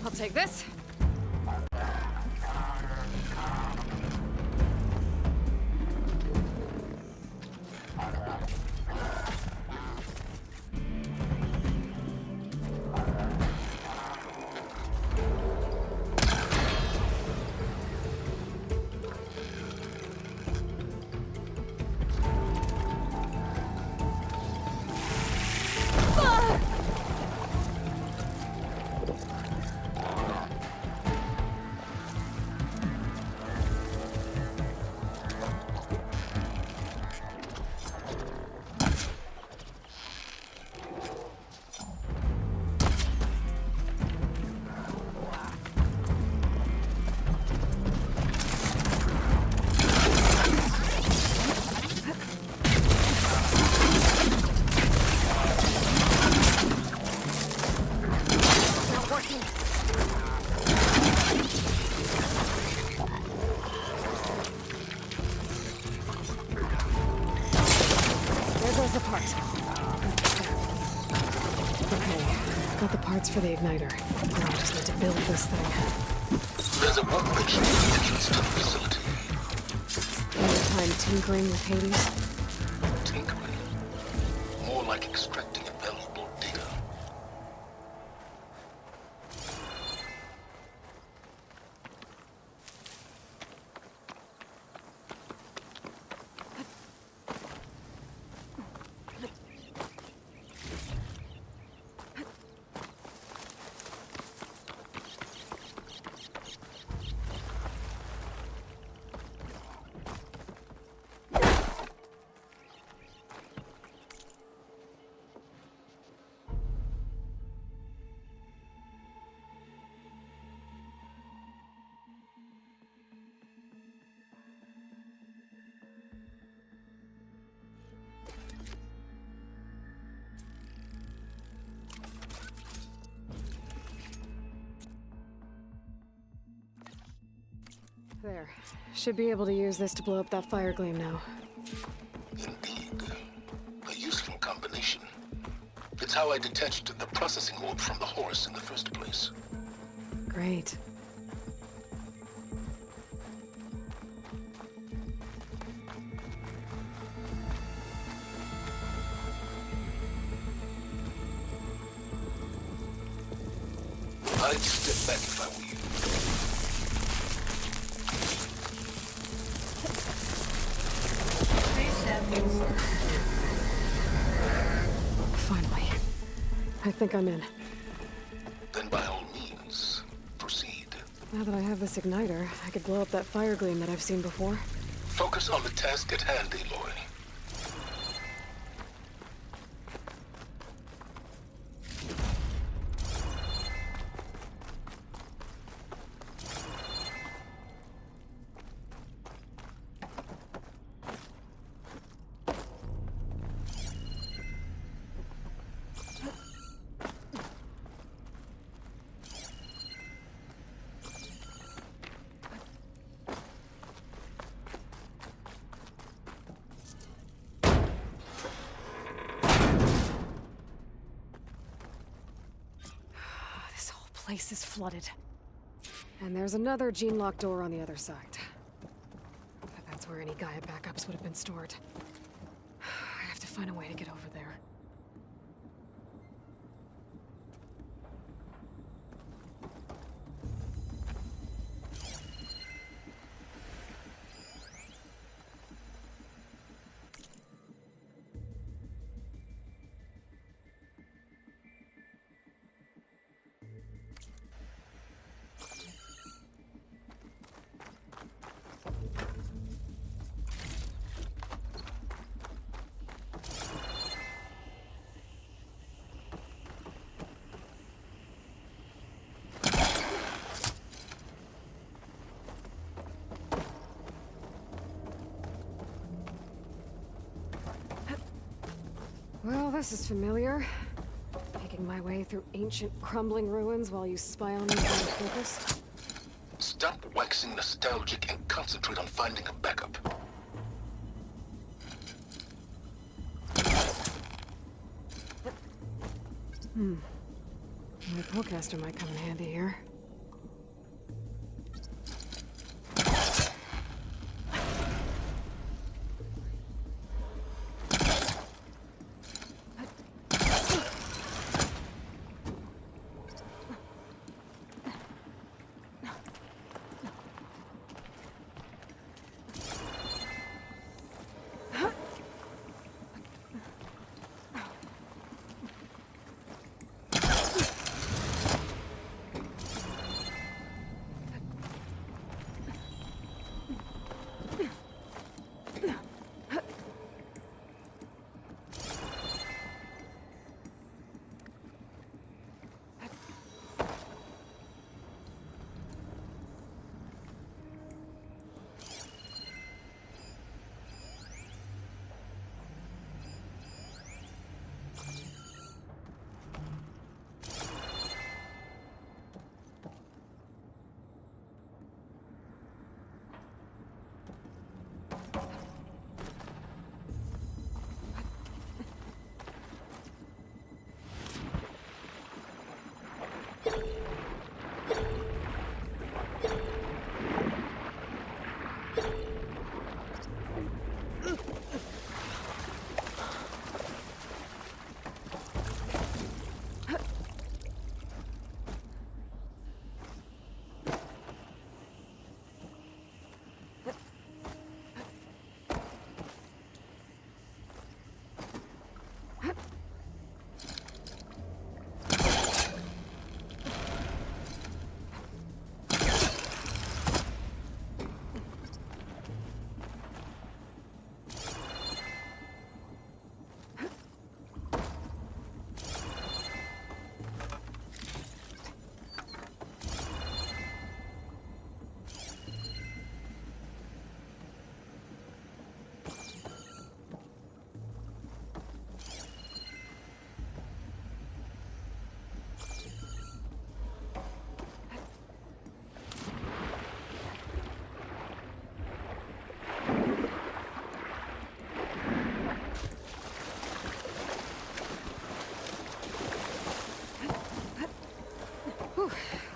I'll take this. Okay, got the parts for the igniter. Now I just need to build this thing. There's a workbench near the entrance to the facility. Any time tinkering with Hades? Tinkering? More like extracting valuable data. There. Should be able to use this to blow up that fire gleam now. Indeed. A useful combination. It's how I detached the processing orb from the horse in the first place. Great. I'd step back if I were you. Please step inside. Finally. I think I'm in. Then by all means, proceed. Now that I have this igniter, I could blow up that fire gleam that I've seen before. Focus on the task at hand, Aloy. Place is flooded. And there's another gene-locked door on the other side. But that's where any Gaia backups would have been stored. I have to find a way to get over there. Well, this is familiar. Making my way through ancient, crumbling ruins while you spy on me from the focus. Stop waxing nostalgic and concentrate on finding a backup. My bowcaster might come in handy here.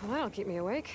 Well, that'll keep me awake.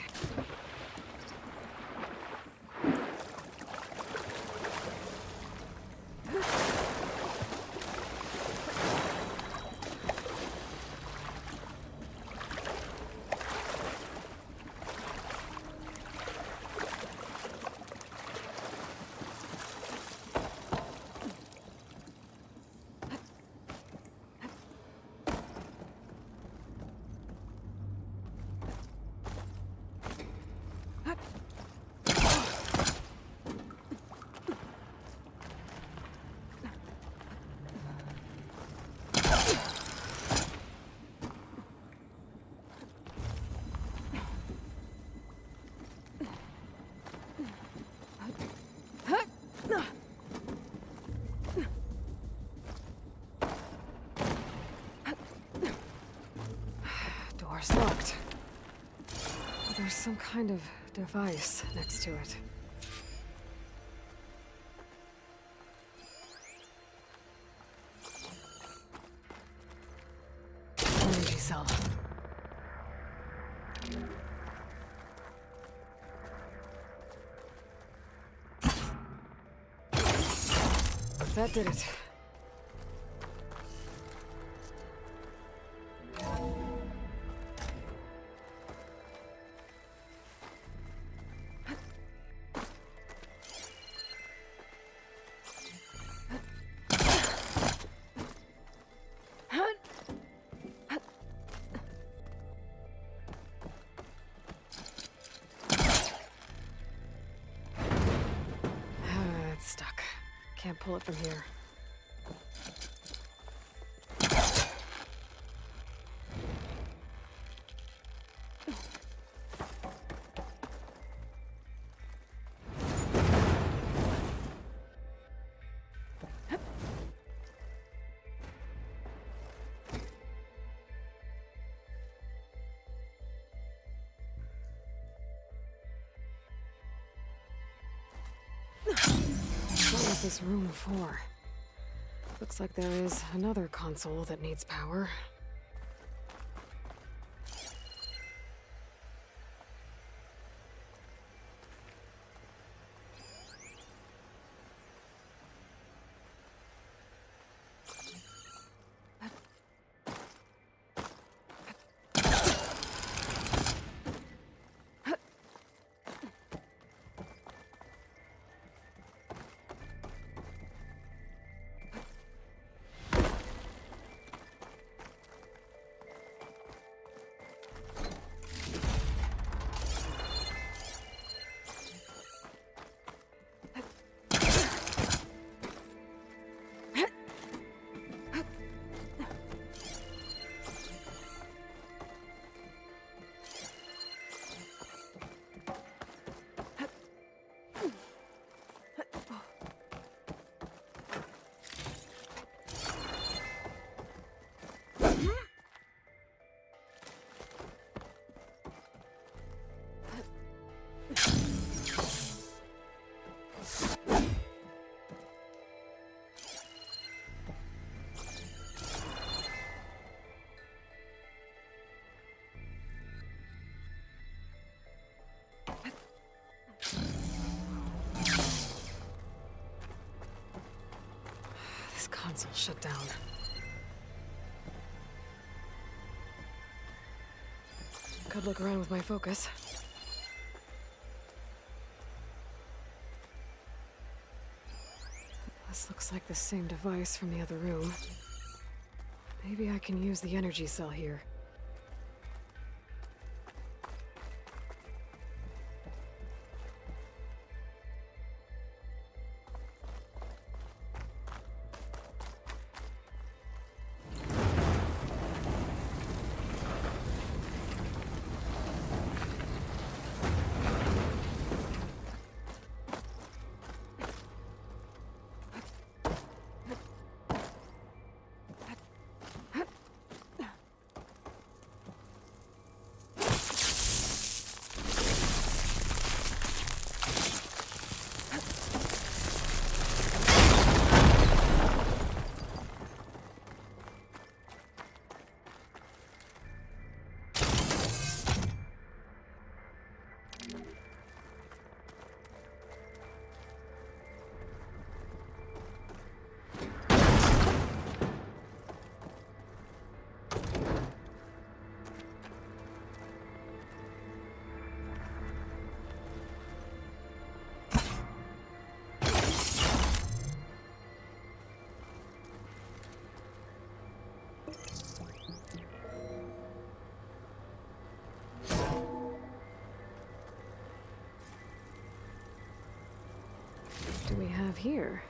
Door's locked. There's some kind of device next to it. Energy cell. That did it. It's stuck. Can't pull it from here. What was this room for? Looks like there is another console that needs power. This console shut down. Could look around with my focus. This looks like the same device from the other room. Maybe I can use the energy cell here. here?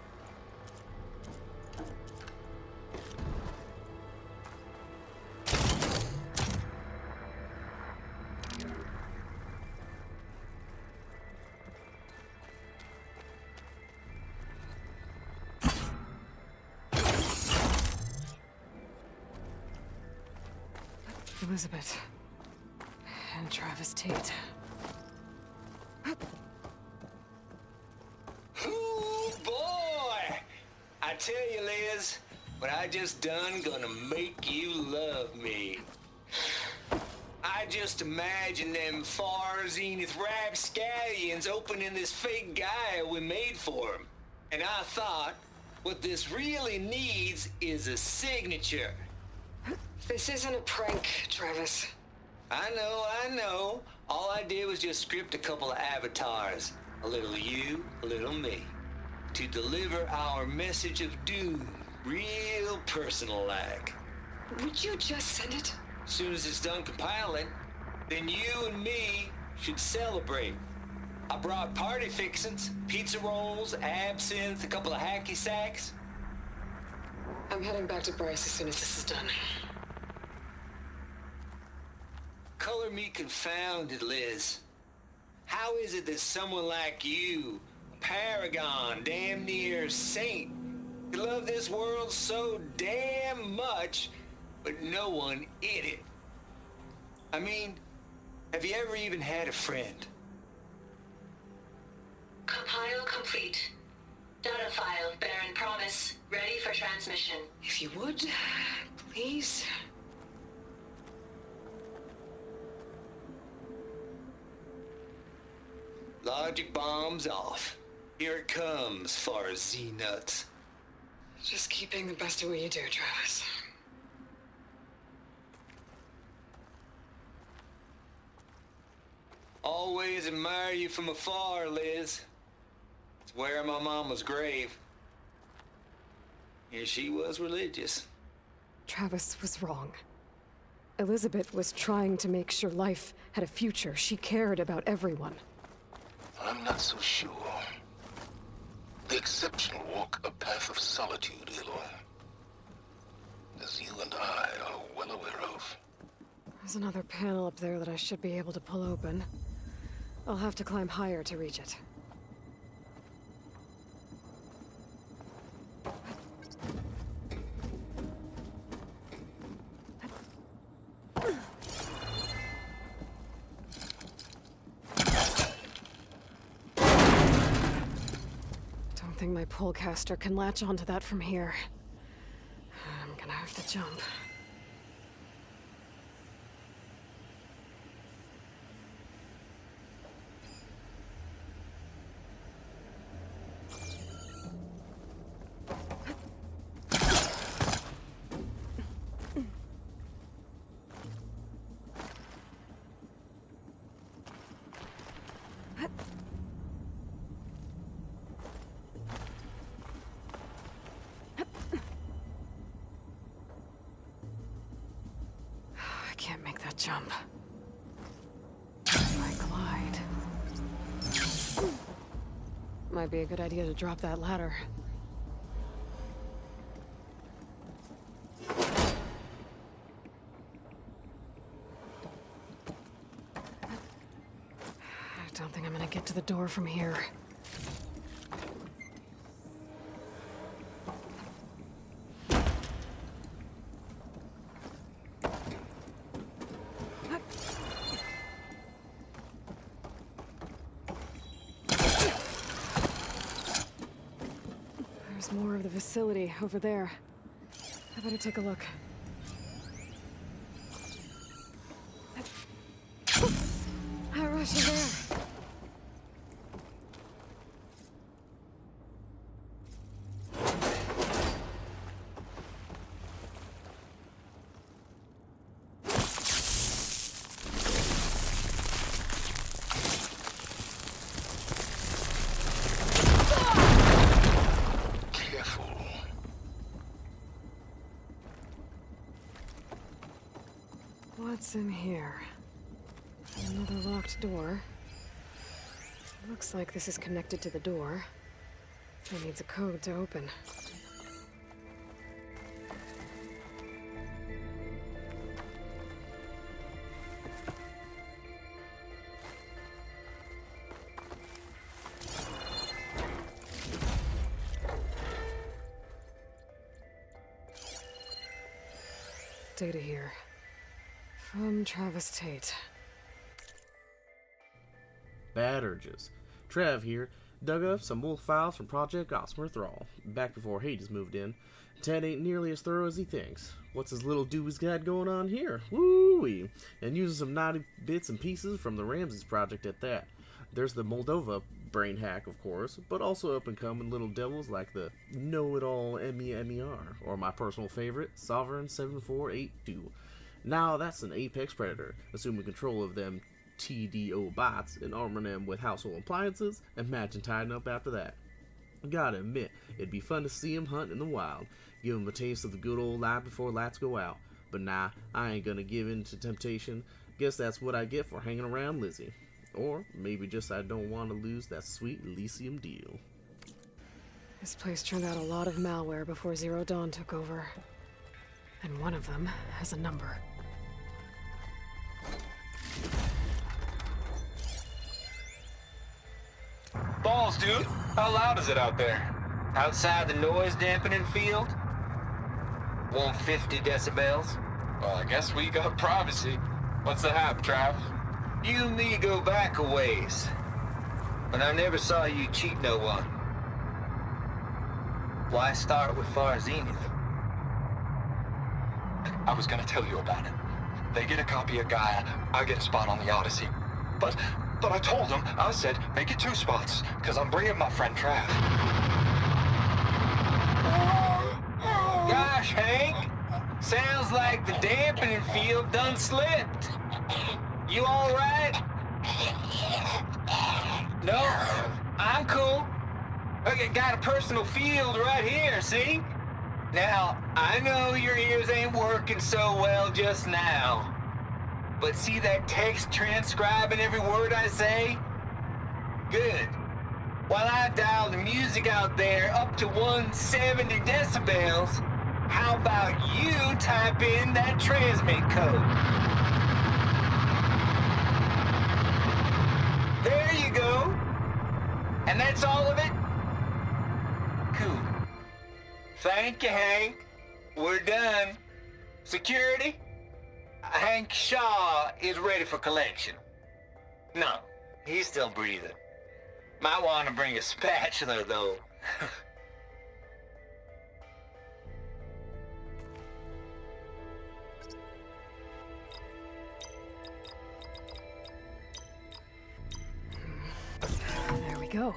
Elizabeth. And Travis Tate. Ooh, boy! I tell you, Liz, what I just done gonna make you love me. I just imagine them far zenith rapscallions opening this fake guy we made for him. And I thought, what this really needs is a signature. This isn't a prank, Travis. I know. All I did was just script a couple of avatars. A little you, a little me. To deliver our message of doom, real personal-like. Would you just send it? As soon as it's done compiling, then you and me should celebrate. I brought party fixins, pizza rolls, absinthe, a couple of hacky sacks. I'm heading back to Bryce as soon as this is done. Color me confounded, Liz. How is it that someone like you, paragon, damn near saint, could love this world so damn much, but no one in it? I mean, have you ever even had a friend? Compile complete. Data file, Baron Promise, ready for transmission. If you would, please. Logic bombs off. Here it comes, far Z-nuts. Just keep being the best at what you do, Travis. Always admire you from afar, Liz. It's where my mama's grave. And she was religious. Travis was wrong. Elizabeth was trying to make sure life had a future. She cared about everyone. I'm not so sure. The exceptional walk a path of solitude, Aloy. As you and I are well aware of. There's another panel up there that I should be able to pull open. I'll have to climb higher to reach it. Don't think my pullcaster can latch onto that from here. I'm gonna have to jump. I can't make that jump. I glide. Might be a good idea to drop that ladder. I don't think I'm gonna get to the door from here. There's more of the facility over there. I better take a look. That rush is there. What's in here? Another locked door. Looks like this is connected to the door. It needs a code to open. Data here. From Travis Tate. Bad urges. Trav here. Dug up some old files from Project Gossamer Thrall, back before Hades moved in. Ted ain't nearly as thorough as he thinks. What's his little Dewey's got going on here? Woo-wee! And using some naughty bits and pieces from the Ramses project at that. There's the Moldova brain hack, of course, but also up-and-coming little devils like the Know-It-All MER, or my personal favorite, Sovereign 7482. Now that's an apex predator, assuming control of them TDO bots and arming them with household appliances. Imagine tidying up after that. Gotta admit, it'd be fun to see him hunt in the wild, give him a taste of the good old life before lights go out. But nah, I ain't gonna give in to temptation. Guess that's what I get for hanging around Lizzie. Or maybe just I don't want to lose that sweet Elysium deal. This place turned out a lot of malware before Zero Dawn took over. And one of them has a number. Balls, dude. How loud is it out there? Outside the noise dampening field? 150 decibels? Well, I guess we got privacy. What's the hap, Trav? You and me go back a ways. But I never saw you cheat no one. Why start with Far Zenith? I was gonna tell you about it. They get a copy of Gaia, I get a spot on the Odyssey. But I told them, I said, make it 2 spots, because I'm bringing my friend Trav. Gosh, Hank. Sounds like the dampening field done slipped. You all right? No, I'm cool. Okay, got a personal field right here, see? Now, I know your ears ain't working so well just now. But see that text transcribing every word I say? Good. While I dial the music out there up to 170 decibels, how about you type in that transmit code? There you go. And that's all of it? Cool. Thank you, Hank. We're done. Security? Hank Shaw is ready for collection. No, he's still breathing. Might want to bring a spatula, though. There we go.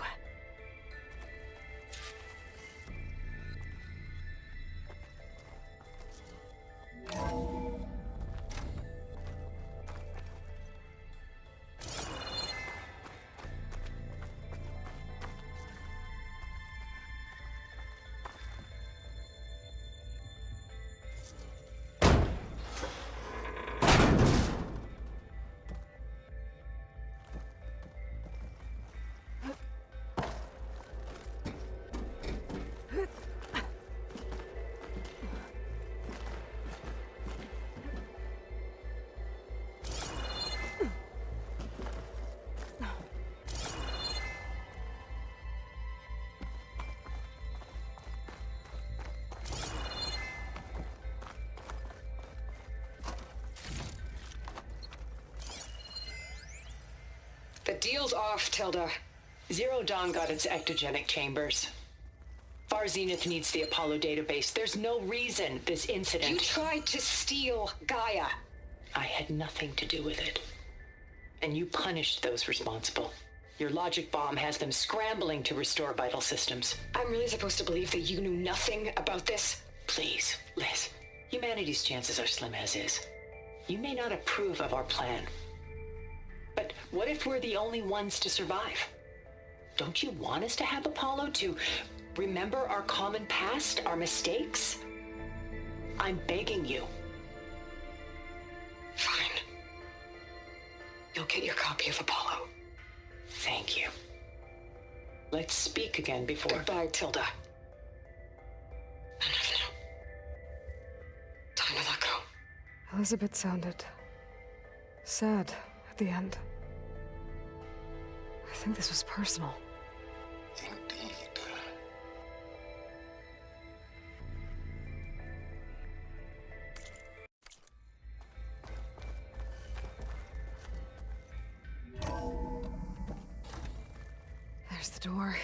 The deal's off, Tilda. Zero Dawn got its ectogenic chambers. Far Zenith needs the Apollo database. There's no reason this incident... You tried to steal Gaia. I had nothing to do with it. And you punished those responsible. Your logic bomb has them scrambling to restore vital systems. I'm really supposed to believe that you knew nothing about this? Please, Liz. Humanity's chances are slim as is. You may not approve of our plan. But what if we're the only ones to survive? Don't you want us to have Apollo to remember our common past, our mistakes? I'm begging you. Fine. You'll get your copy of Apollo. Thank you. Let's speak again before... Goodbye, Tilda. Time to let go. Elizabeth sounded sad at the end. I think this was personal. Indeed. There's the door.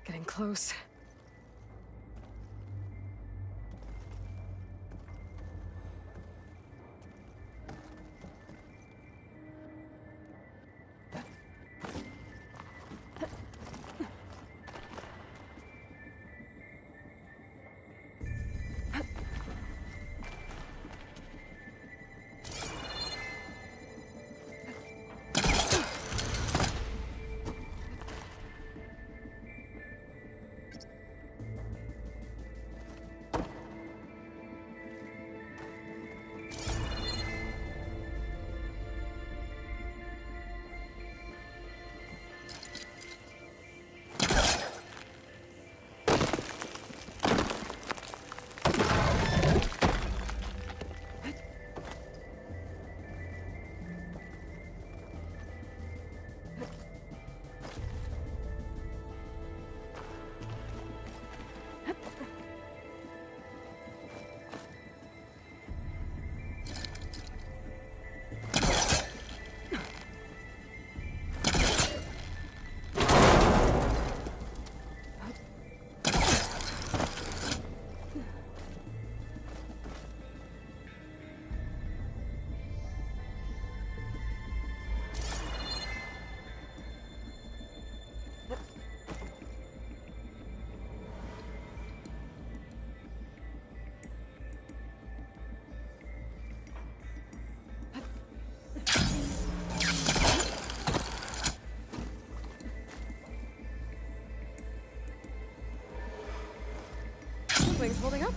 Getting close. Wings holding up?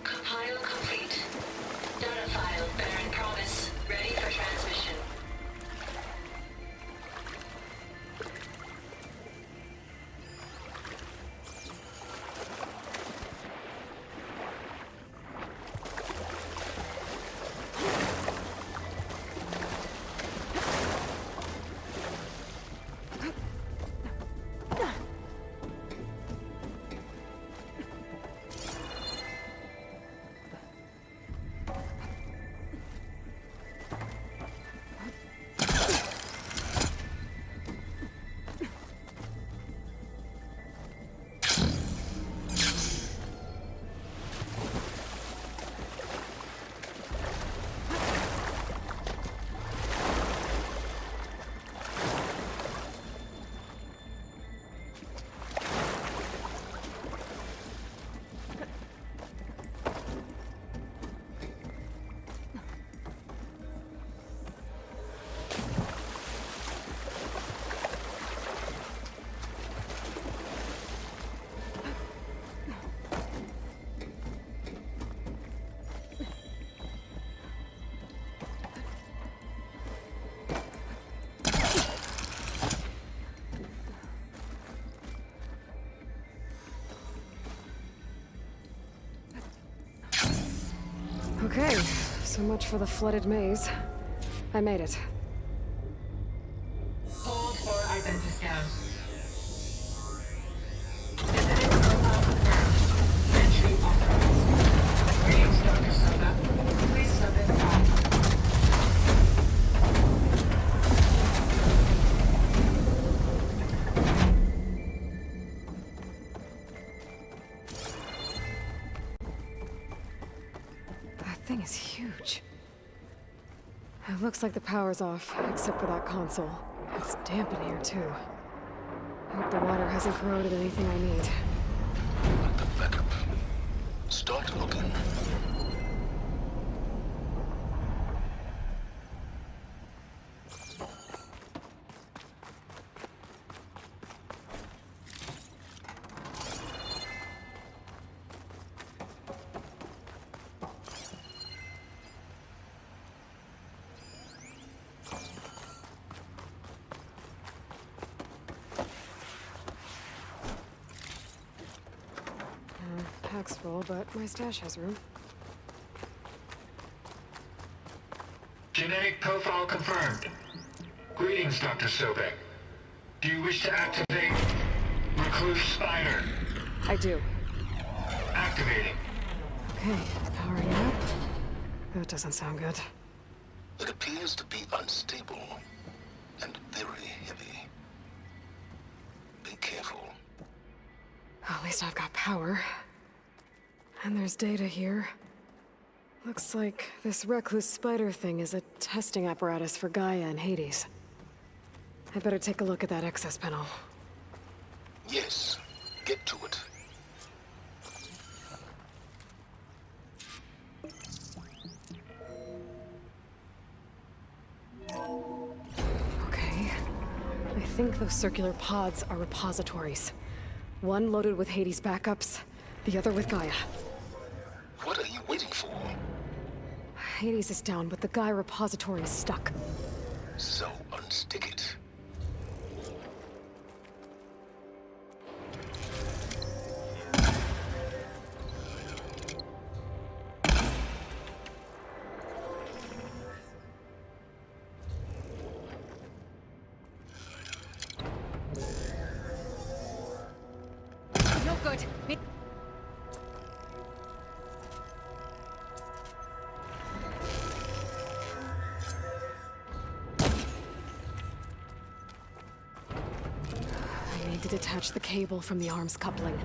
Compile complete. Data file, Baron Promise, ready for transmission. Okay, so much for the flooded maze. I made it. Hold for identiscan. Visiting profile confirmed. Entry authorized. Greetings, Dr. Soga. Please step inside. thing is huge. It looks like the power's off, except for that console. It's damp in here, too. I hope the water hasn't corroded anything I need. Let the backup. Start looking. Pack's full, but my stash has room. Genetic profile confirmed. Greetings, Dr. Sobek. Do you wish to activate Recluse Spider? I do. Activating. Okay, powering up. That doesn't sound good. It appears to be unstable and very heavy. Be careful. At least I've got power. And there's data here. Looks like this recluse spider thing is a testing apparatus for Gaia and Hades. I better take a look at that access panel. Yes, get to it. Okay. I think those circular pods are repositories. One loaded with Hades backups, the other with Gaia. What are you waiting for? Hades is down, but the Gaia repository is stuck. So unstick it. No good. I need to detach the cable from the arms coupling.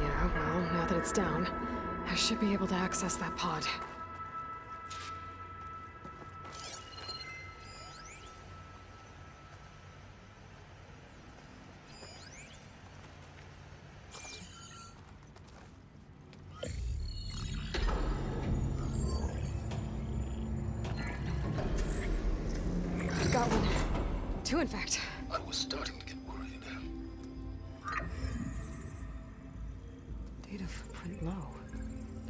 Yeah, well, now that it's down, I should be able to access that pod. Got one. Two, in fact. I was starting to get worried. Data footprint low.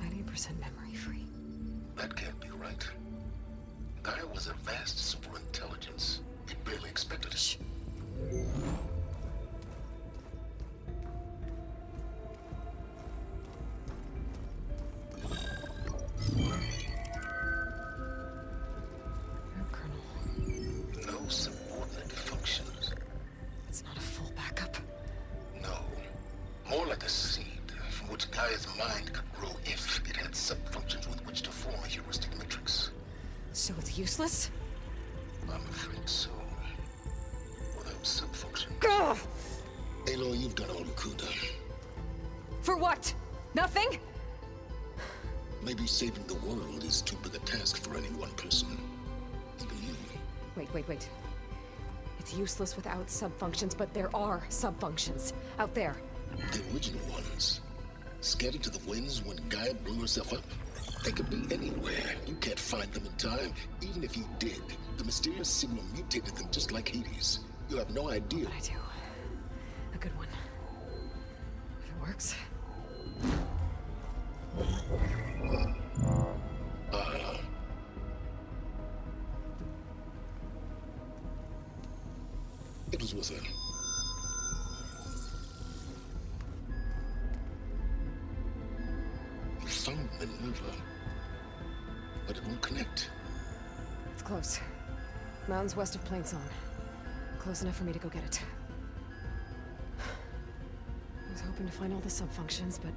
90% memory free. That can't be right. Gaia was a vast superintelligence. We barely expected it. Shh. No subordinate functions. It's not a full backup. No. More like a seed from which Gaia's mind could grow if it had sub-functions with which to form a heuristic matrix. So it's useless? I'm afraid so. Without sub-functions. Ugh! Aloy, you've done all you could. For what? Nothing? Maybe saving the world is too big a task for any one person. Even you. Wait. It's useless without sub-functions, but there are sub-functions out there. The original ones. Scattered to the winds when Gaia blew herself up. They could be anywhere. You can't find them in time. Even if you did, the mysterious signal mutated them just like Hades. You have no idea. But I do. A good one. If it works. It was with her. You found Minerva, but it won't connect. It's close. Mountains west of Plainsong. Close enough for me to go get it. I was hoping to find all the sub-functions, but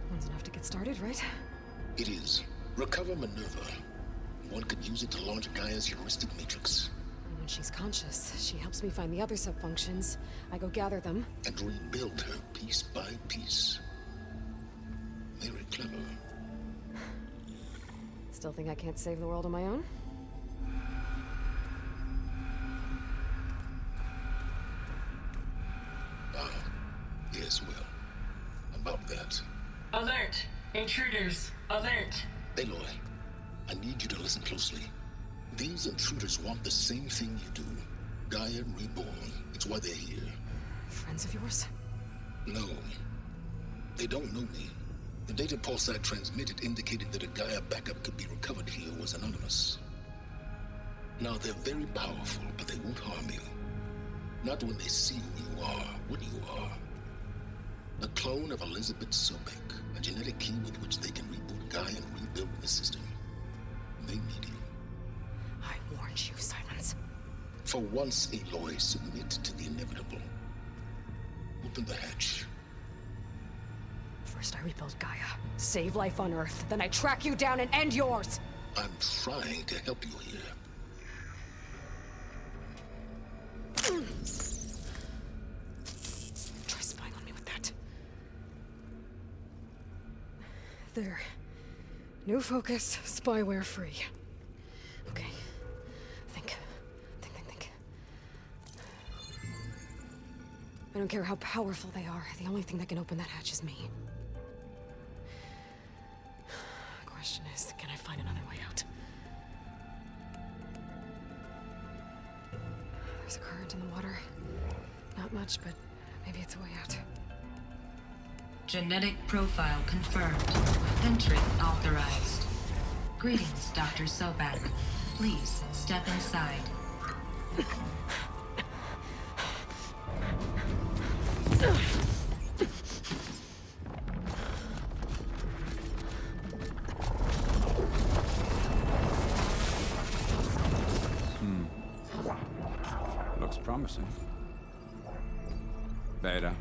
one's enough to get started, right? It is. Recover Minerva. One could use it to launch Gaia's heuristic matrix. When she's conscious, she helps me find the other subfunctions. I go gather them. And rebuild her piece by piece. Very clever. Still think I can't save the world on my own? Yes, well, about that. Alert! Intruders! Alert! Aloy, I need you to listen closely. These intruders want the same thing you do. Gaia reborn. It's why they're here. Friends of yours? No. They don't know me. The data pulse I transmitted indicated that a Gaia backup could be recovered here was anonymous. Now, they're very powerful, but they won't harm you. Not when they see who you are, what you are. A clone of Elizabeth Sobek, a genetic key with which they can reboot Gaia and rebuild the system. They need you. I warned you, Silence. For once, Aloy, submit to the inevitable. Open the hatch. First I rebuild Gaia, save life on Earth, then I track you down and end yours! I'm trying to help you here. Try spying on me with that. There. New focus, spyware free. Okay. Think. I don't care how powerful they are. The only thing that can open that hatch is me. Question is, can I find another way out? There's a current in the water. Not much, but maybe it's a way out. Genetic profile confirmed. Entry authorized. Greetings, Dr. Sobek. Please step inside. Looks promising. Beta.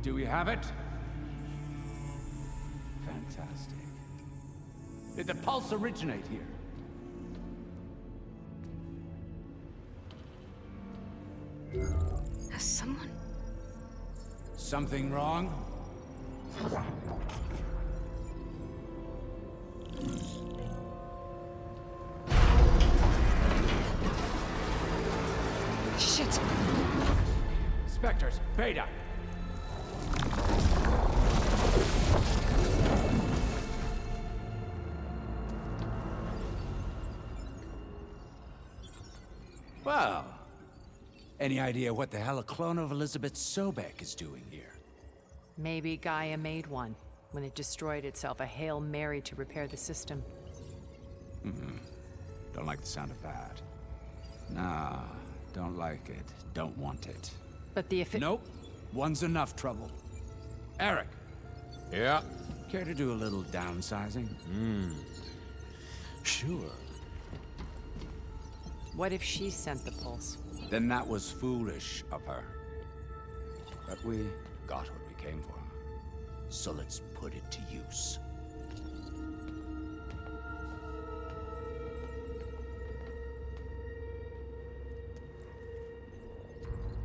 Do we have it? Fantastic. Did the pulse originate here? Has someone... Something wrong? Shit! Spectres, Beta! Well, any idea what the hell a clone of Elizabeth Sobek is doing here? Maybe Gaia made one when it destroyed itself, a Hail Mary to repair the system. Don't like the sound of that. Nah, don't like it. Don't want it. But the Nope. One's enough trouble. Eric. Yeah? Care to do a little downsizing? Sure. What if she sent the pulse? Then that was foolish of her. But we got what we came for. So let's put it to use.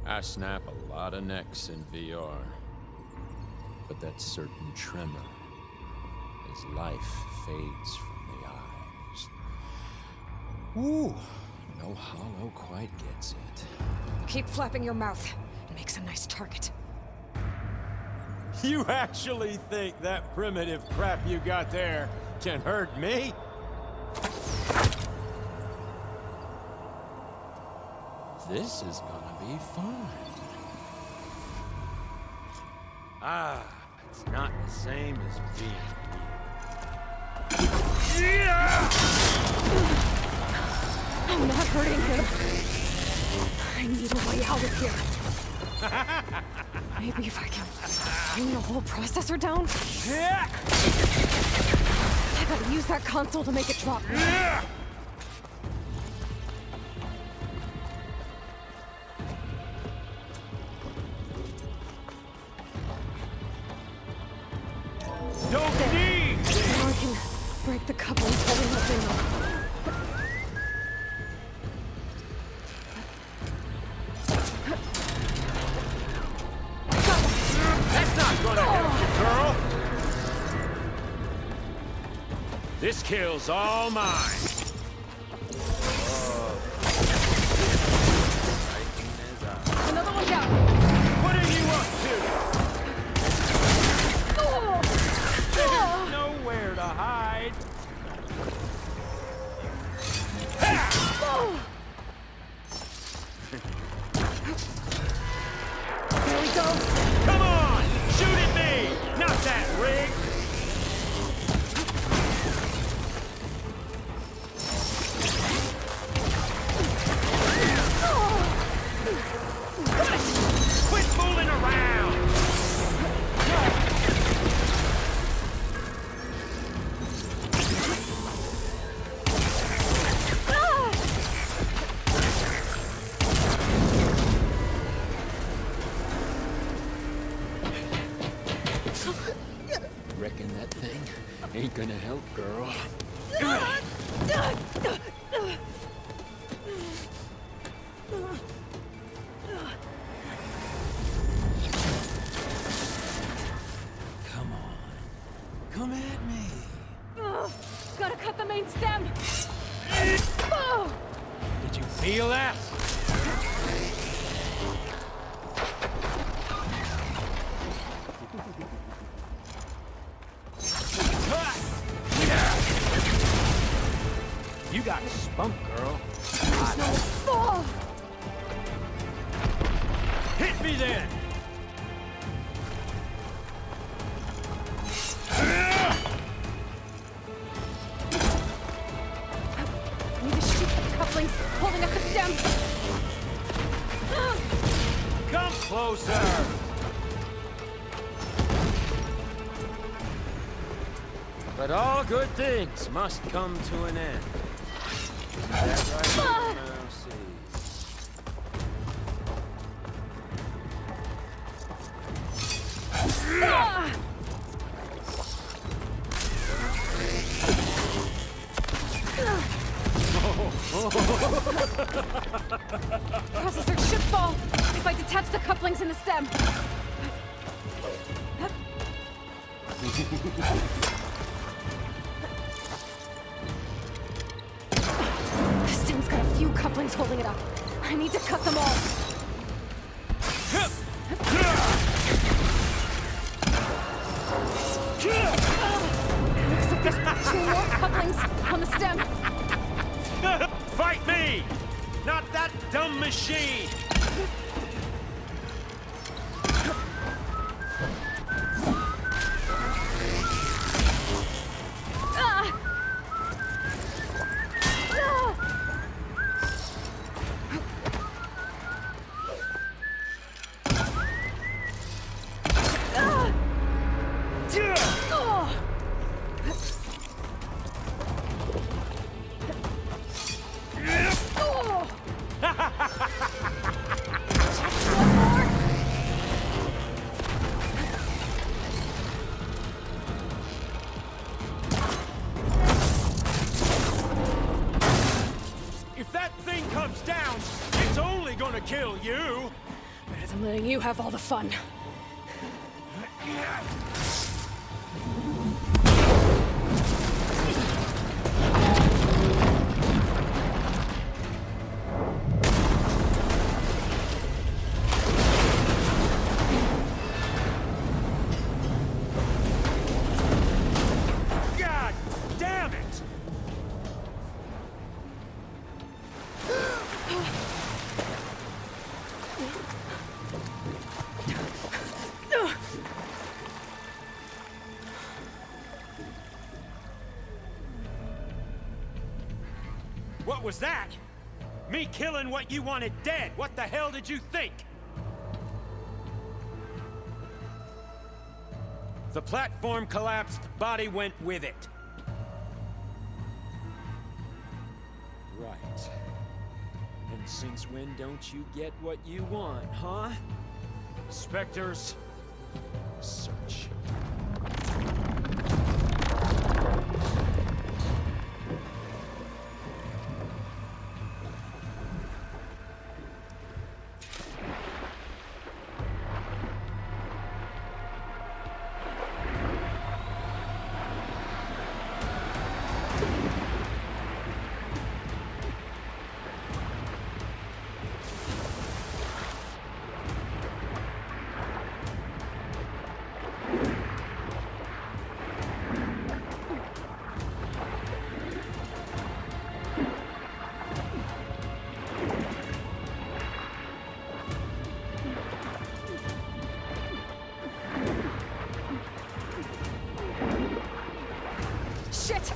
I snap a lot of necks in VR. But that certain tremor as life fades from the eyes. Ooh, no hollow quite gets it. Keep flapping your mouth. It makes a nice target. You actually think that primitive crap you got there can hurt me? This is gonna be fun. Ah, it's not the same as being here. I'm not hurting him. I need a way out of here. Maybe if I can bring the whole processor down? I gotta use that console to make it drop. Don't need! Now I can break the couplings holding that thing up. That's not gonna help you, girl! This kill's all mine. Another one down. What are you up to? There's nowhere to hide. There we go. Come on! Shoot at me! Not that rig! Quit fooling around! Reckon that thing ain't gonna help, girl. Come on. Come at me. Gotta cut the main stem. Did you feel that? You got spunk, girl. Hit me then! I need to shoot the couplings holding up the stem. Come closer! But all good things must come to an end. Is that right? Now, see. Processor should fall if I detach the couplings in the stem. The stem's got a few couplings holding it up. I need to cut them all. Looks like there's 2 more couplings on the stem. Fight me! Not that dumb machine! If that thing comes down, it's only gonna kill you! Better than letting you have all the fun. God damn it! What was that? Me killing what you wanted dead! What the hell did you think? The platform collapsed, body went with it. Right. And since when don't you get what you want, huh? Spectres, search. Shit!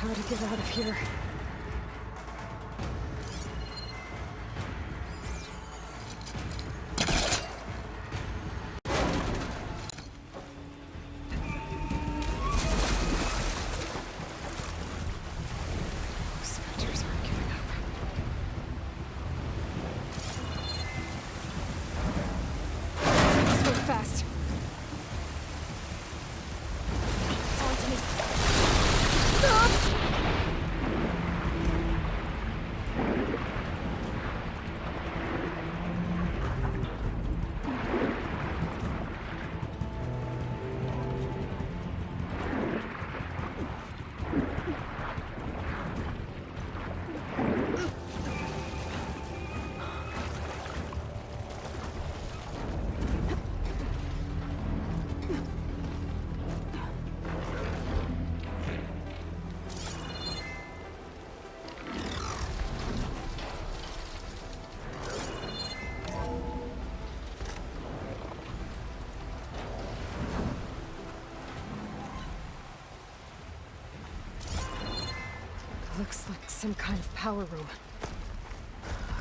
How to get out of here. Spectres aren't giving up. Let's move fast. It's on to me. Stop! Looks like some kind of power room.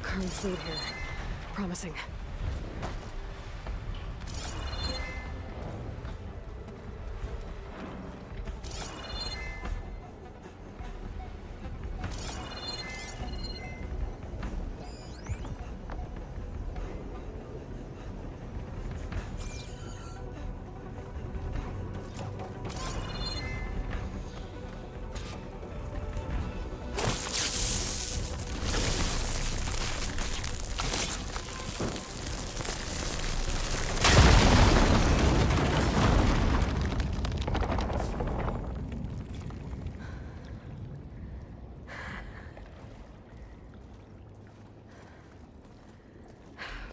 Current's lead here. Promising.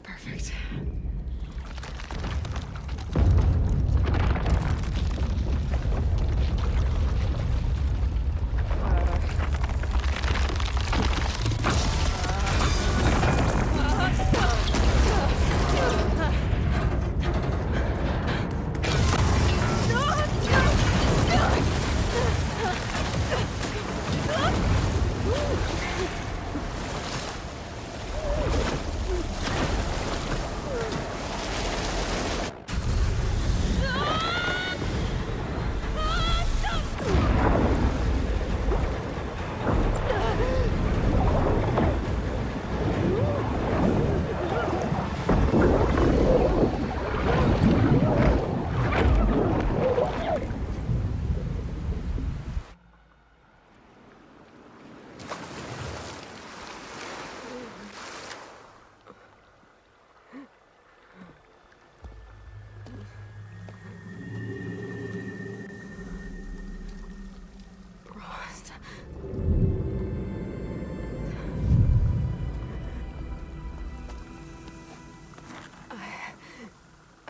Perfect.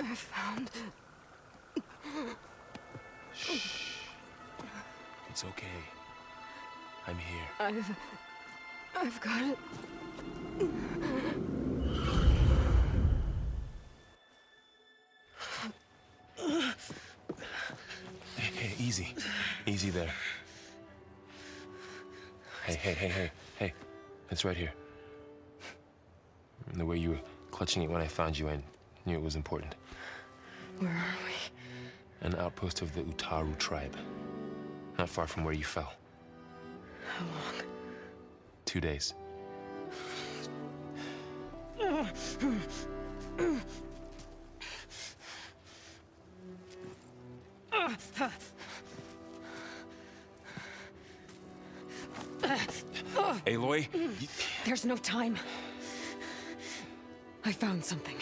I found... Shh. It's okay. I'm here. I've got it. Hey, easy. Easy there. Hey. It's right here. The way you were clutching it when I found you, I knew it was important. Where are we? An outpost of the Utaru tribe. Not far from where you fell. How long? 2 days. Aloy? There's no time. I found something.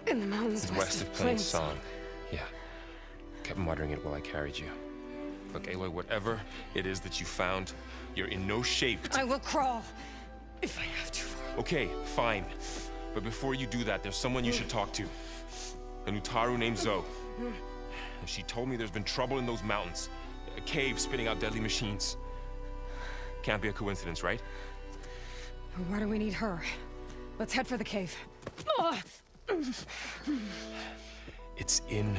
In the mountains West of Plainsong. Yeah. Kept muttering it while I carried you. Look, Aloy, whatever it is that you found, you're in no shape to... I will crawl, if I have to. Okay, fine. But before you do that, there's someone you should talk to. An Utaru named Zoe. She told me there's been trouble in those mountains. A cave spitting out deadly machines. Can't be a coincidence, right? Why do we need her? Let's head for the cave. It's in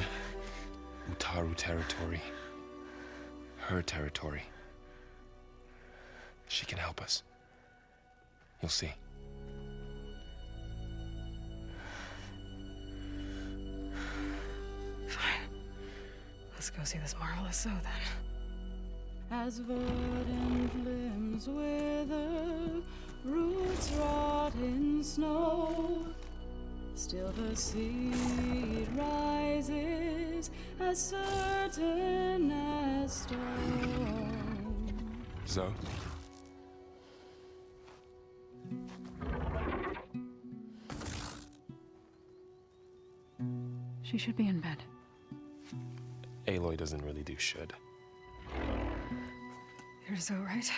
Utaru territory. Her territory. She can help us. You'll see. Fine. Let's go see this marvelous Zoe then. As verdant limbs wither, roots rot in snow, still the seed rises as certain as stone. Zoe? She should be in bed. Aloy doesn't really do should. You're Zoe, right?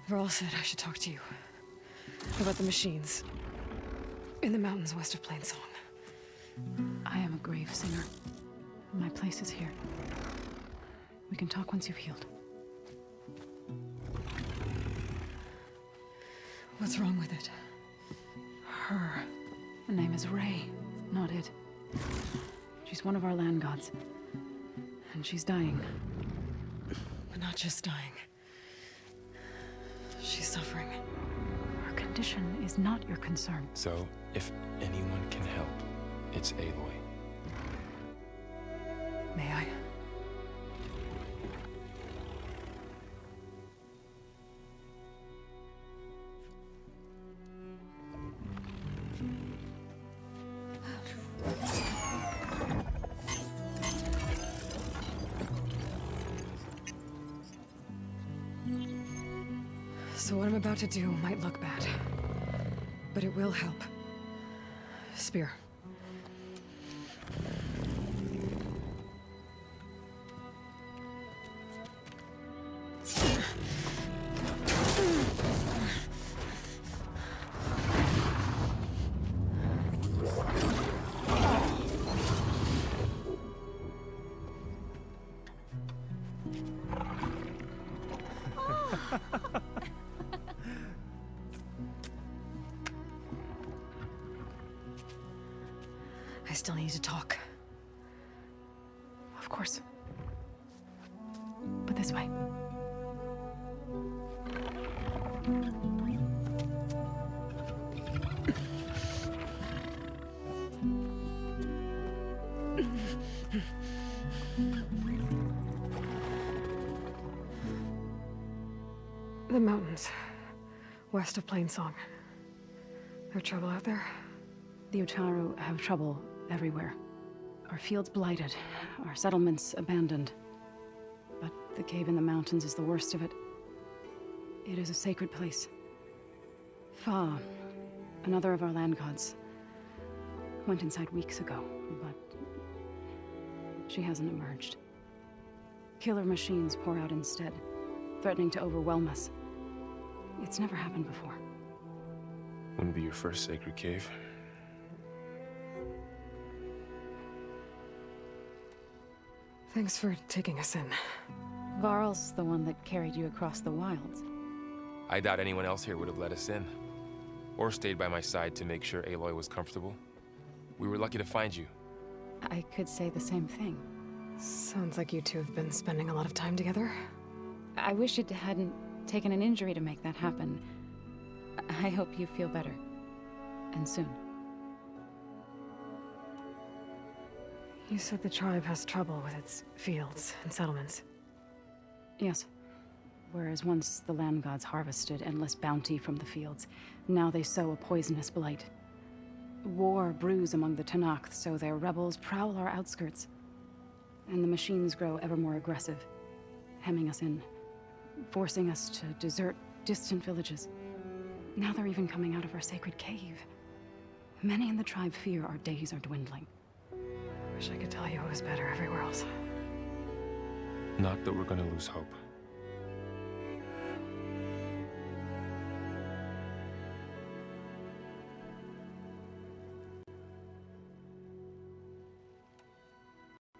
Varl said I should talk to you. About the machines. In the mountains west of Plainsong. I am a grave singer. My place is here. We can talk once you've healed. What's wrong with it? Her. Her name is Ray, not it. She's one of our land gods. And she's dying. But not just dying. She's suffering. Her condition is not your concern. So, if anyone can help, it's Aloy. May I? So what I'm about to do might look bad, but it will help. Spear. I still need to talk. Of course. But this way. The mountains, west of Plainsong. No trouble out there? The Utaru have trouble everywhere. Our fields blighted, our settlements abandoned. But the cave in the mountains is the worst of it. It is a sacred place. Fa, another of our land gods, went inside weeks ago, but she hasn't emerged. Killer machines pour out instead, threatening to overwhelm us. It's never happened before. Wouldn't be your first sacred cave. Thanks for taking us in. Varl's the one that carried you across the wilds. I doubt anyone else here would have let us in. Or stayed by my side to make sure Aloy was comfortable. We were lucky to find you. I could say the same thing. Sounds like you two have been spending a lot of time together. I wish it hadn't taken an injury to make that happen. I hope you feel better. And soon. You said the tribe has trouble with its fields and settlements. Yes. Whereas once the land gods harvested endless bounty from the fields, now they sow a poisonous blight. War brews among the Tenakth, so their rebels prowl our outskirts. And the machines grow ever more aggressive, hemming us in, forcing us to desert distant villages. Now they're even coming out of our sacred cave. Many in the tribe fear our days are dwindling. Wish I could tell you it was better everywhere else. Not that we're gonna lose hope.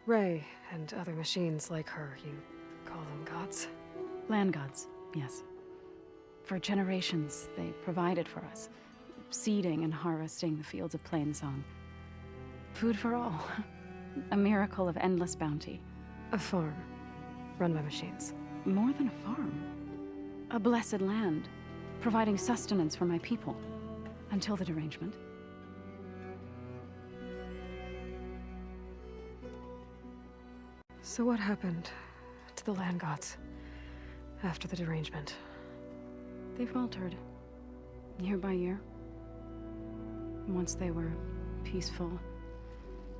Ray and other machines like her, you call them gods? Land gods, yes. For generations, they provided for us, seeding and harvesting the fields of Plainsong. Food for all. A miracle of endless bounty. A farm, run by machines. More than a farm. A blessed land, providing sustenance for my people. Until the derangement. So what happened to the land gods after the derangement? They faltered, year by year. Once they were peaceful.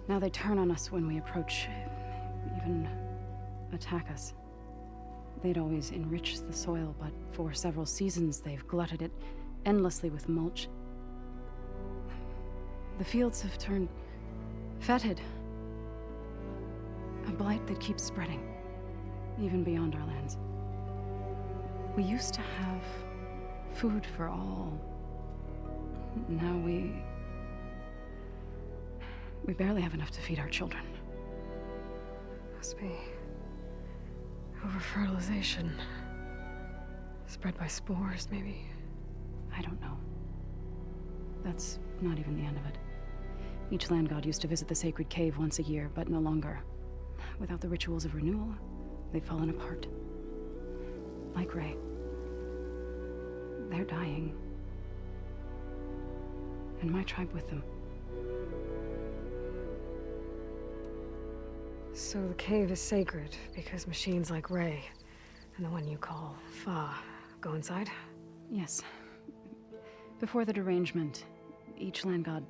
Now they turn on us when we approach, even attack us. They'd always enriched the soil, but for several seasons they've glutted it endlessly with mulch. The fields have turned fetid. A blight that keeps spreading, even beyond our lands. We used to have food for all. Now we barely have enough to feed our children. Must be over-fertilization. Spread by spores, maybe? I don't know. That's not even the end of it. Each land god used to visit the sacred cave once a year, but no longer. Without the rituals of renewal, they've fallen apart. like Ray. They're dying. And my tribe with them. So the cave is sacred because machines like Ray and the one you call Fa go inside? Yes. Before the derangement, each land god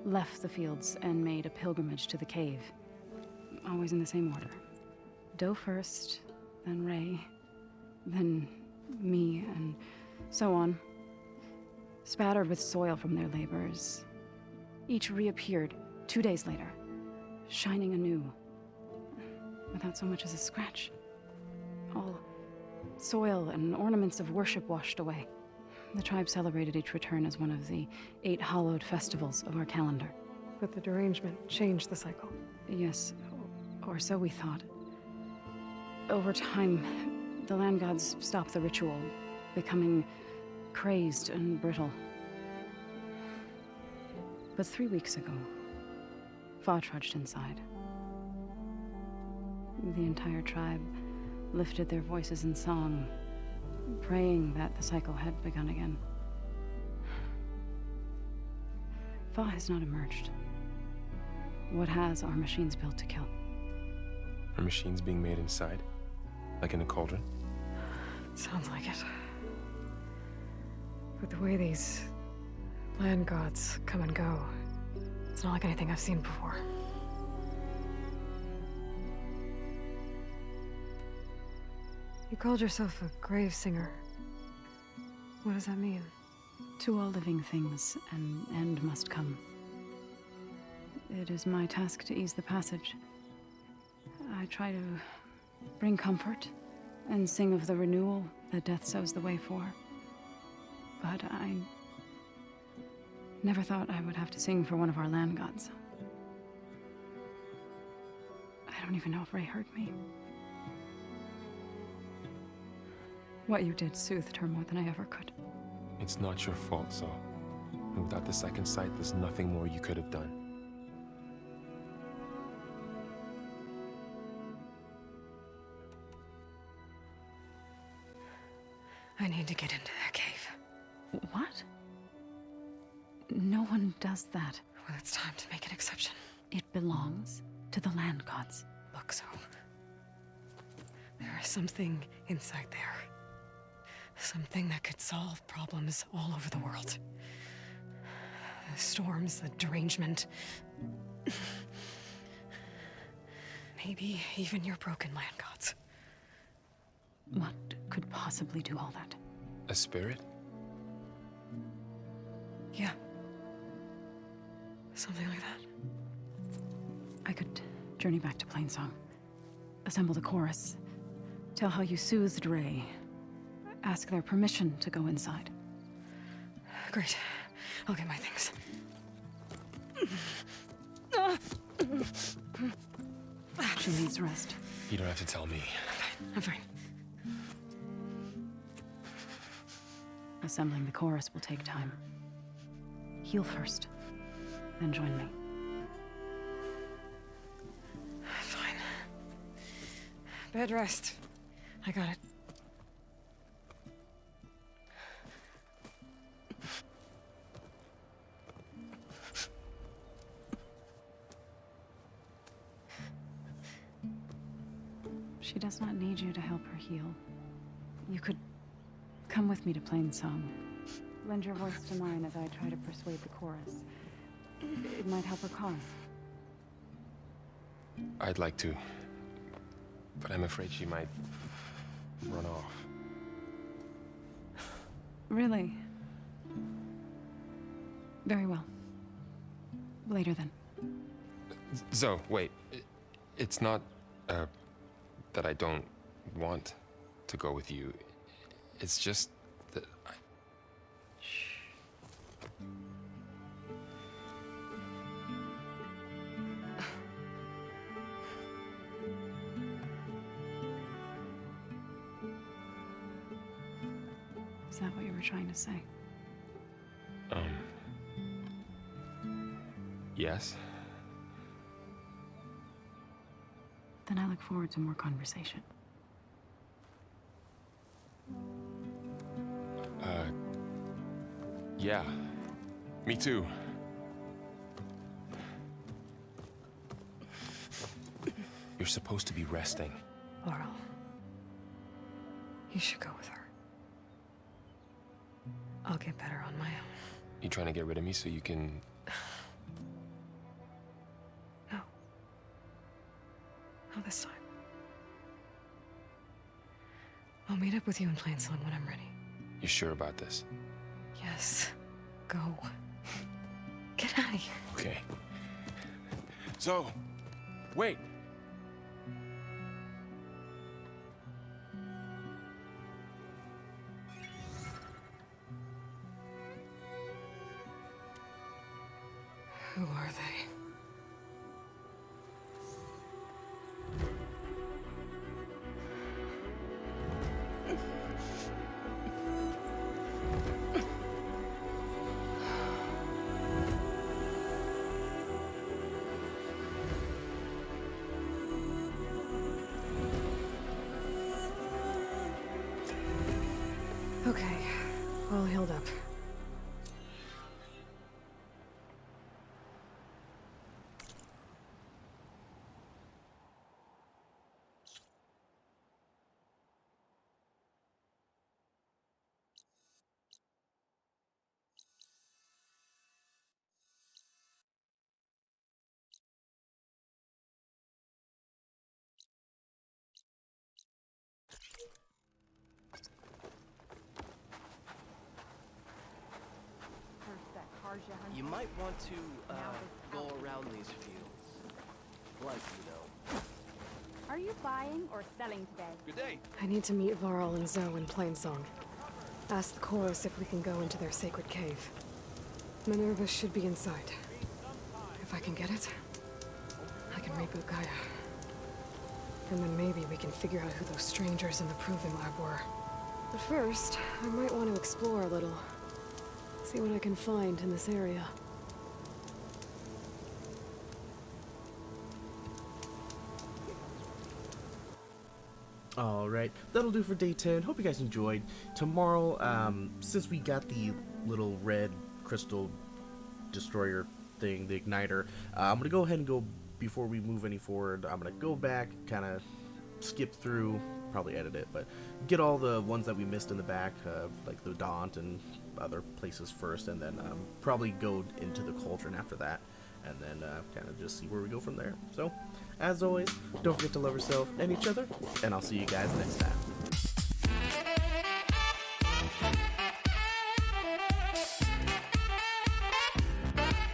left the fields and made a pilgrimage to the cave. Always in the same order. Doe first, then Ray, then me, and so on. Spattered with soil from their labors. Each reappeared 2 days later, shining anew, without so much as a scratch. All soil and ornaments of worship washed away. The tribe celebrated each return as one of the 8 hallowed festivals of our calendar. But the derangement changed the cycle. Yes, or so we thought. Over time, the land gods stopped the ritual, becoming crazed and brittle. But 3 weeks ago, Fa trudged inside. The entire tribe lifted their voices in song, praying that the cycle had begun again. Fa has not emerged. What has are machines built to kill. Are machines being made inside? Like in a cauldron? Sounds like it. But the way these land gods come and go, it's not like anything I've seen before. You called yourself a grave singer. What does that mean? To all living things, an end must come. It is my task to ease the passage. I try to bring comfort and sing of the renewal that death sows the way for. But I never thought I would have to sing for one of our land gods. I don't even know if Ray heard me. What you did soothed her more than I ever could. It's not your fault, Saul. And without the second sight, there's nothing more you could have done. I need to get into that cave. What? No one does that. Well, it's time to make an exception. It belongs to the land gods. Look, so there is something inside there. Something that could solve problems all over the world. The storms, the derangement. Maybe even your broken land gods. What could possibly do all that? A spirit? Yeah. Something like that. I could journey back to Plainsong, assemble the chorus, tell how you soothed Ray, ask their permission to go inside. Great. I'll get my things. She needs rest. You don't have to tell me. I'm fine. Assembling the chorus will take time. Heal first, then join me. Fine. Bed rest. I got it. She does not need you to help her heal. You could come with me to Plainsong. Lend your voice to mine as I try to persuade the chorus. It might help her cause. I'd like to, but I'm afraid she might run off. Really? Very well. Later then. Zoe, wait. It's not, that I don't want to go with you. It's just that I... Is that what you were trying to say? Yes? Then I look forward to more conversation. Yeah, me too. You're supposed to be resting. Laurel, you should go with her. I'll get better on my own. You trying to get rid of me so you can... No. Not this time. I'll meet up with you in Plainsong when I'm ready. You sure about this? Yes. Go. Get out of here. Okay. So, wait. Who are they? Okay, all healed up. You might want to, go around these fields. Like, you know. Are you buying or selling today? Good day. I need to meet Varl and Zoe in Plainsong. Ask the chorus if we can go into their sacred cave. Minerva should be inside. If I can get it, I can reboot Gaia. And then maybe we can figure out who those strangers in the Proving Lab were. But first, I might want to explore a little. See what I can find in this area. Alright, that'll do for day 10. Hope you guys enjoyed. Tomorrow, since we got the little red crystal destroyer thing, the igniter, I'm gonna go ahead and go, before we move any forward, I'm gonna go back, kind of skip through, probably edit it, but get all the ones that we missed in the back, like the Daunt and other places first, and then probably go into the Cauldron after that, and then kind of just see where we go from there. So, as always, don't forget to love yourself and each other, and I'll see you guys next time.